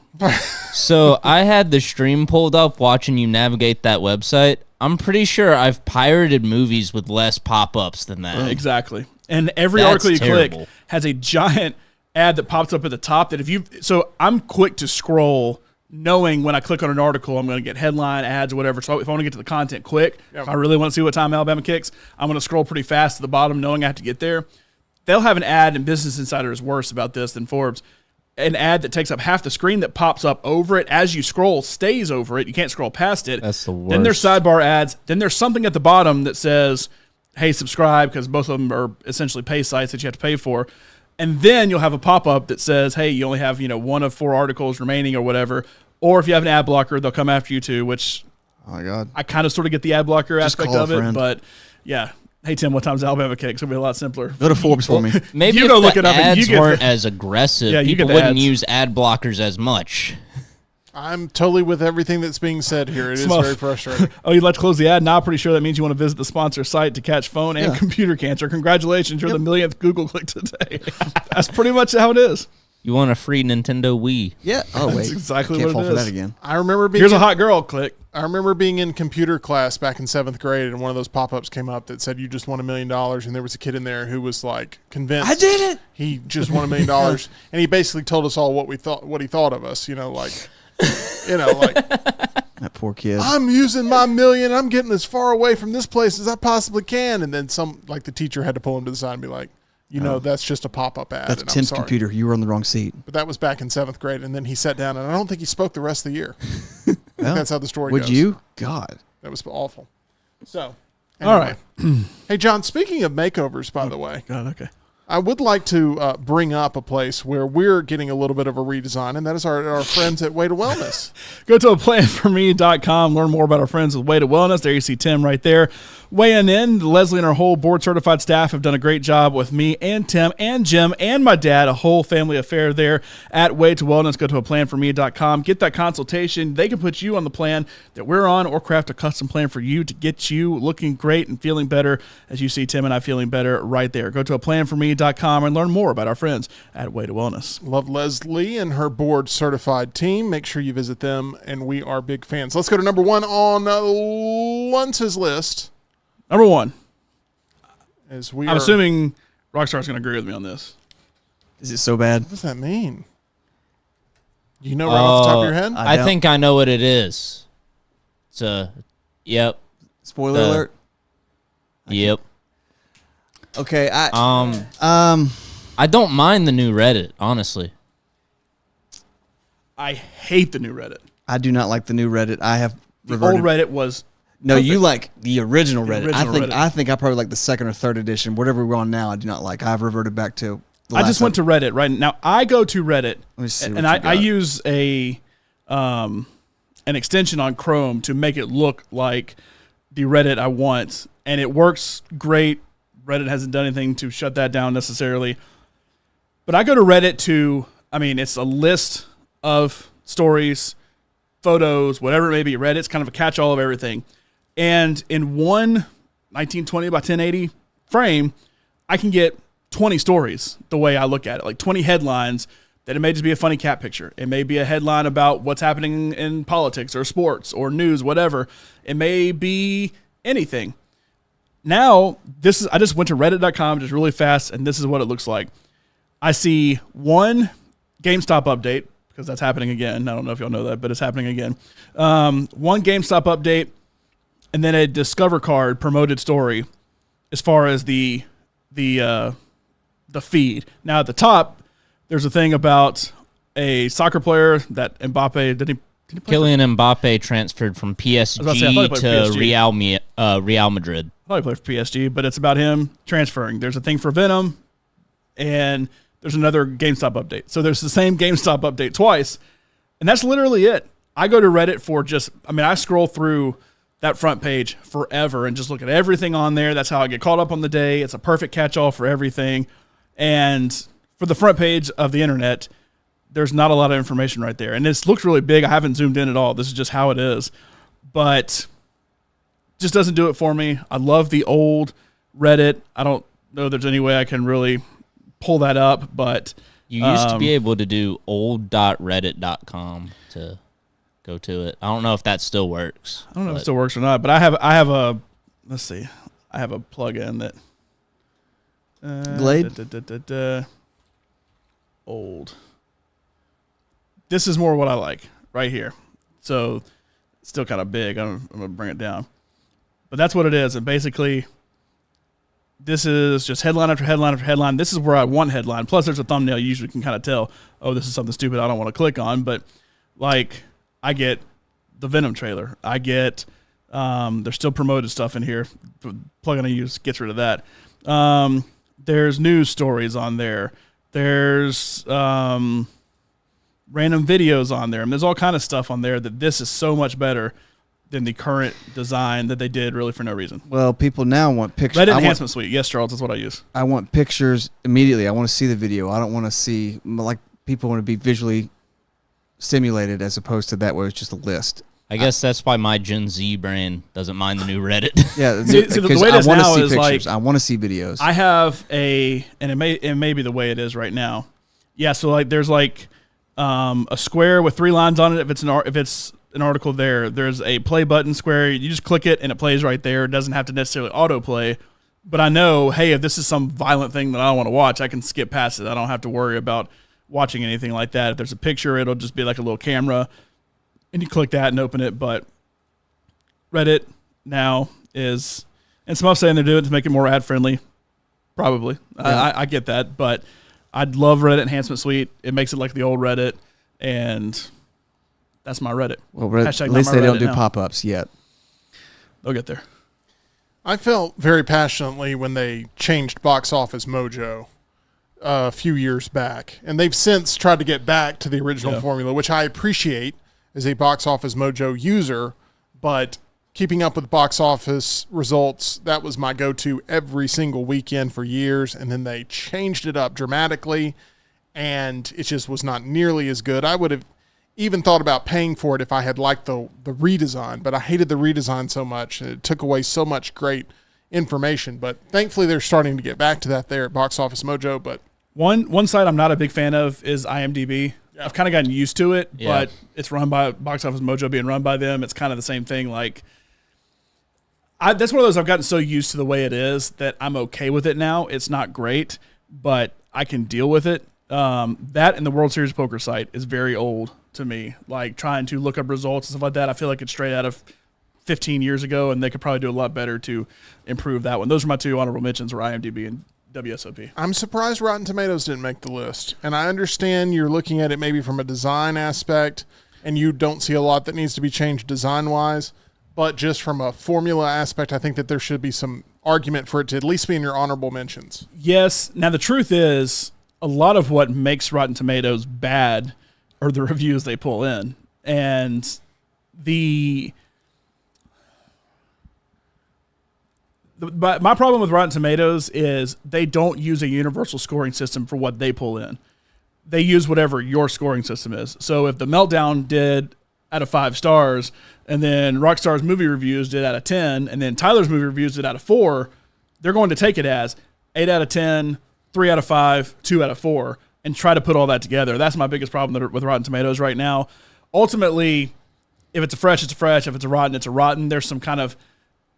So I had the stream pulled up watching you navigate that website. I'm pretty sure I've pirated movies with less pop-ups than that. Exactly. And every That's article you terrible. click has a giant ad that pops up at the top so I'm quick to scroll knowing when I click on an article, I'm going to get headline ads or whatever. So if I want to get to the content quick, if I really want to see what time Alabama kicks, I'm going to scroll pretty fast to the bottom knowing I have to get there. They'll have an ad, and Business Insider is worse about this than Forbes. an ad that takes up half the screen that pops up over it as you scroll, stays over it. You can't scroll past it. That's the worst. Then there's sidebar ads. Then there's something at the bottom that says, hey, subscribe, because both of them are essentially pay sites that you have to pay for. And then you'll have a pop-up that says, hey, you only have, one of 4 articles remaining or whatever. Or if you have an ad blocker, they'll come after you too, which Oh my God. I kind of sort of get the ad blocker Just aspect call a of it. friend. But yeah. Hey, Tim, what time's Alabama kick? It's going to be a lot simpler. Go to Forbes for me. Maybe You if go the look it up and you ads get weren't the- as aggressive, Yeah, you get people the wouldn't ads. use ad blockers as much. I'm totally with everything that's being said here. It is Smuff. very frustrating. Oh, you'd like to close the ad? Now, pretty sure that means you want to visit the sponsor site to catch phone and Yeah. computer cancer. Congratulations, you're the millionth Google click today. That's pretty much how it is. You want a free Nintendo Wii? Yeah. Oh wait. That's exactly Can't what fall it for is. that again. I remember being Here's a hot girl click. I remember being in computer class back in 7th grade, and one of those pop-ups came up that said you just won $1 million, and there was a kid in there who was like convinced I did it. he just won $1 million, and he basically told us all what he thought of us. Like That poor kid. I'm using my million. I'm getting as far away from this place as I possibly can, and then the teacher had to pull him to the side and be like, that's just a pop-up ad. That's and I'm Tim's sorry. computer. You were on the wrong seat. But that was back in 7th grade, and then he sat down, and I don't think he spoke the rest of the year. I think that's how the story Would goes. you? God. That was awful. So, All right. Hey, John, speaking of makeovers, by the way, God, okay. I would like to bring up a place where we're getting a little bit of a redesign, and that is our friends at Way to Wellness. Go to aplanforme.com. Learn more about our friends with Way to Wellness. There you see Tim right there weighing in. Leslie and our whole board-certified staff have done a great job with me and Tim and Jim and my dad, a whole family affair there at Way to Wellness. Go to aplanforme.com. Get that consultation. They can put you on the plan that we're on or craft a custom plan for you to get you looking great and feeling better, as you see Tim and I feeling better right there. Go to aplanforme.com and learn more about our friends at Way to Wellness. Love Leslie and her board-certified team. Make sure you visit them, and we are big fans. Let's go to number 1 on Lunce's list. Number 1. I'm I'm assuming Rockstar's going to agree with me on this. Is it so bad? What does that mean? You know right off the top of your head? I I don't. think I know what it is. Yep. Spoiler alert. Yep. Okay. I don't mind the new Reddit, honestly. I hate the new Reddit. I do not like the new Reddit. I have The reverted. old Reddit was No, you perfect. like the original Reddit. original Reddit. I think I probably like the 2nd or 3rd edition. Whatever we're on now, I do not like. I've reverted back to. I just went to Reddit right now. I go to Reddit me see and what you I got. use an extension on Chrome to make it look like the Reddit I want, and it works great. Reddit hasn't done anything to shut that down necessarily. But I go to Reddit it's a list of stories, photos, whatever it may be. Reddit's kind of a catch-all of everything. And in one 1920 by 1080 frame, I can get 20 stories the way I look at it, like 20 headlines that it may just be a funny cat picture. It may be a headline about what's happening in politics or sports or news, whatever. It may be anything. Now, I just went to reddit.com just really fast, and this is what it looks like. I see one GameStop update, because that's happening again. I don't know if y'all know that, but it's happening again. One GameStop update, and then a Discover card promoted story as far as the feed. Now at the top, there's a thing about a soccer player that Mbappe did he play Kylian Mbappe transferred from was about to say, I thought he PSG played to PSG. Real Madrid. I thought he played for PSG, but it's about him transferring. There's a thing for Venom, and there's another GameStop update. So there's the same GameStop update twice, and that's literally it. I go to Reddit for I scroll through that front page forever and just look at everything on there. That's how I get caught up on the day. It's a perfect catch-all for everything. And for the front page of the internet, there's not a lot of information right there. And this looks really big. I haven't zoomed in at all. This is just how it is. But just doesn't do it for me. I love the old Reddit. I don't know there's any way I can really pull that up, but You used to be able to do old.reddit.com to go to it. I don't know if that still works. I don't know if it still works or not, but I have a let's see. I have a plugin that Glade? Old. This is more what I like right here. So it's still kind of big. I'm going to bring it down. But that's what it is. And basically this is just headline after headline after headline. This is where I want headline. Plus, there's a thumbnail. You usually can kind of tell, oh, this is something stupid I don't want to click on. But, like, I get the Venom trailer. I get there's still promoted stuff in here. Plug-in I use gets rid of that. There's news stories on there. There's random videos on there. And there's all kind of stuff on there that this is so much better than the current design that they did really for no reason. Well, people now want pictures. Reddit enhancement suite. Yes, Charles, that's what I use. I want pictures immediately. I want to see the video. I don't want to see, like, people want to be visually stimulated as opposed to that where it's just a list. I guess that's why my Gen Z brain doesn't mind the new Reddit. Yeah, see, the way it is now is pictures. like I want to see videos. I have and it may be the way it is right now. Yeah, so like there's like a square with 3 lines on it. If it's an article there's a play button square. You just click it and it plays right there. It doesn't have to necessarily autoplay. But I know, hey, if this is some violent thing that I don't want to watch, I can skip past it. I don't have to worry about watching anything like that. If there's a picture, it'll just be like a little camera. And you click that and open it, but Reddit now is, and some are saying they're doing it to make it more ad-friendly. Probably. Yeah. I get that, but I'd love Reddit Enhancement Suite. It makes it like the old Reddit, and that's my Reddit. Well, at least they don't do pop-ups yet. They'll get there. I felt very passionately when they changed Box Office Mojo a few years back, and they've since tried to get back to the original formula, which I appreciate as a Box Office Mojo user, but keeping up with box office results, that was my go-to every single weekend for years, and then they changed it up dramatically, and it just was not nearly as good. I would have even thought about paying for it if I had liked the redesign, but I hated the redesign so much. It took away so much great information, but thankfully they're starting to get back to that there at Box Office Mojo. But one site I'm not a big fan of is IMDb. I've kind of gotten used to it, but it's run by Box Office Mojo being run by them. It's kind of the same thing. Like, that's one of those I've gotten so used to the way it is that I'm okay with it now. It's not great, but I can deal with it. That and the World Series Poker site is very old to me. Like, trying to look up results and stuff like that, I feel like it's straight out of 15 years ago, and they could probably do a lot better to improve that one. Those are my 2 honorable mentions, were IMDb and WSOP. I'm surprised Rotten Tomatoes didn't make the list. And I understand you're looking at it maybe from a design aspect, and you don't see a lot that needs to be changed design-wise. But just from a formula aspect, I think that there should be some argument for it to at least be in your honorable mentions. Yes. Now, the truth is, a lot of what makes Rotten Tomatoes bad are the reviews they pull in. And my problem with Rotten Tomatoes is they don't use a universal scoring system for what they pull in. They use whatever your scoring system is. So if the Meltdown did out of 5 stars, and then Rockstar's movie reviews did out of 10, and then Tyler's movie reviews did out of 4, they're going to take it as 8 out of 10, 3 out of 5, 2 out of 4, and try to put all that together. That's my biggest problem with Rotten Tomatoes right now. Ultimately, if it's a fresh, it's a fresh. If it's a rotten, it's a rotten. There's some kind of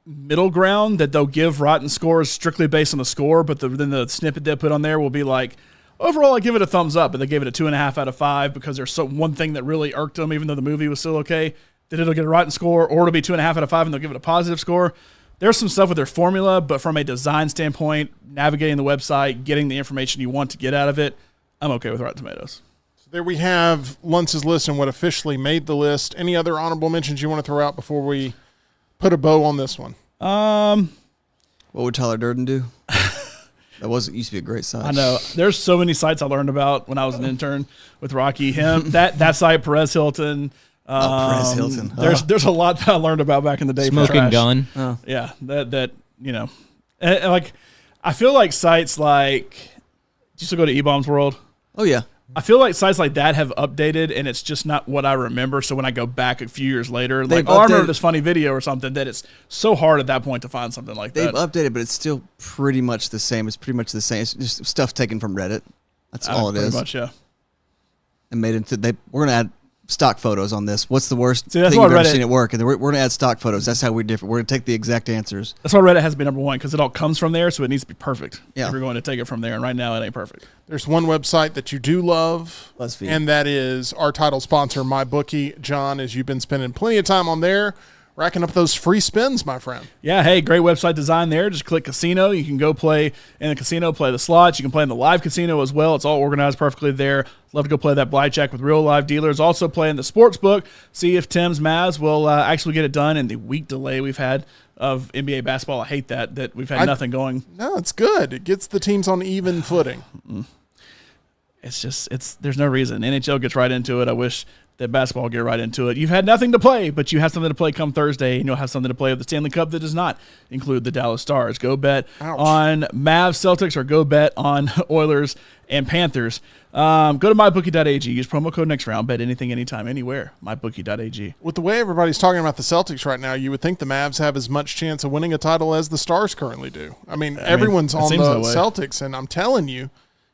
middle ground that they'll give rotten scores strictly based on the score, but then the snippet they put on there will be like, overall, I give it a thumbs up, but they gave it a 2.5 out of 5 because there's one thing that really irked them, even though the movie was still okay, that it'll get a rotten score, or it'll be 2.5 out of 5 and they'll give it a positive score. There's some stuff with their formula, but from a design standpoint, navigating the website, getting the information you want to get out of it, I'm okay with Rotten Tomatoes. So there we have Luntz's list and what officially made the list. Any other honorable mentions you want to throw out before we put a bow on this one? What would Tyler Durden do? That used to be a great site. I know. There's so many sites I learned about when I was an intern with Rocky. That site, Perez Hilton. Perez Hilton. There's a lot that I learned about back in the day. Smoking Gun. Oh. Yeah, that you know, and like I feel like sites like, just to go to E-Bombs World. Oh yeah. I feel like sites like that have updated, and it's just not what I remember. So when I go back a few years later, like, I remember this funny video or something, that it's so hard at that point to find something like that. They've updated, but it's still pretty much the same. It's pretty much the same. It's just stuff taken from Reddit. That's all it is. Pretty much, yeah. And made into we're gonna add stock photos on this. What's the worst thing that's you've why ever Reddit- seen at work? And we're gonna add stock photos. That's how we're different. We're gonna take the exact answers. That's why Reddit has to be number one, because it all comes from there, so it needs to be perfect. Yeah. If you're going to take it from there, and right now it ain't perfect. There's one website that you do love, BuzzFeed. and that is our title sponsor, MyBookie. John, as you've been spending plenty of time on there, racking up those free spins, my friend. Yeah, hey, great website design there. Just click casino. You can go play in the casino, play the slots. You can play in the live casino as well. It's all organized perfectly there. Love to go play that blackjack with real live dealers. Also play in the sports book. See if Tim's Mavs will actually get it done in the week delay we've had of NBA basketball. I hate that we've had nothing going. No, it's good. It gets the teams on even footing. There's no reason. NHL gets right into it. I wish that basketball will get right into it. You've had nothing to play, but you have something to play come Thursday, and you'll have something to play with the Stanley Cup that does not include the Dallas Stars. Go bet on Mavs, Celtics, or go bet on Oilers and Panthers. Go to MyBookie.ag. Use promo code NEXTROUND. Bet anything, anytime, anywhere. MyBookie.ag. With the way everybody's talking about the Celtics right now, you would think the Mavs have as much chance of winning a title as the Stars currently do. Everyone's on the Celtics, and I'm telling you,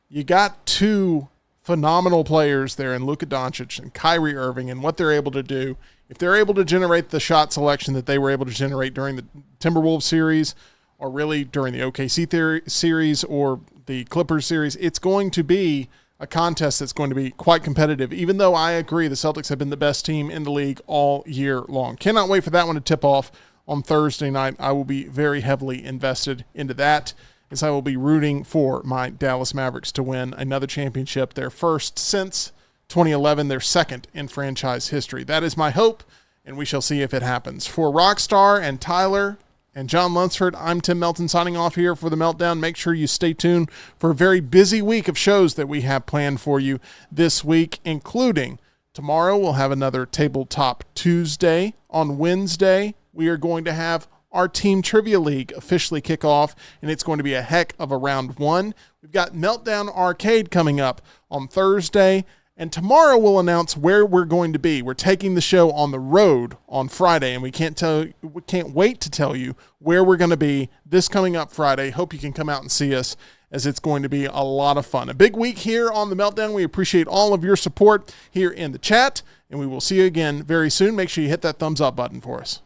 you got two phenomenal players there in Luka Doncic and Kyrie Irving, and what they're able to do. If they're able to generate the shot selection that they were able to generate during the Timberwolves series, or really during the OKC series or the Clippers series, it's going to be a contest that's going to be quite competitive, even though I agree the Celtics have been the best team in the league all year long. Cannot wait for that one to tip off on Thursday night. I will be very heavily invested into that, as I will be rooting for my Dallas Mavericks to win another championship, their first since 2011, their second in franchise history. That is my hope, and we shall see if it happens. For Rockstar and Tyler and John Lunsford, I'm Tim Melton signing off here for The Meltdown. Make sure you stay tuned for a very busy week of shows that we have planned for you this week, including tomorrow we'll have another Tabletop Tuesday. On Wednesday, we are going to have our Team Trivia League officially kick off, and it's going to be a heck of a round one. We've got Meltdown Arcade coming up on Thursday, and tomorrow we'll announce where we're going to be. We're taking the show on the road on Friday, and we can't wait to tell you where we're going to be this coming up Friday. Hope you can come out and see us, as it's going to be a lot of fun. A big week here on The Meltdown. We appreciate all of your support here in the chat, and we will see you again very soon. Make sure you hit that thumbs up button for us.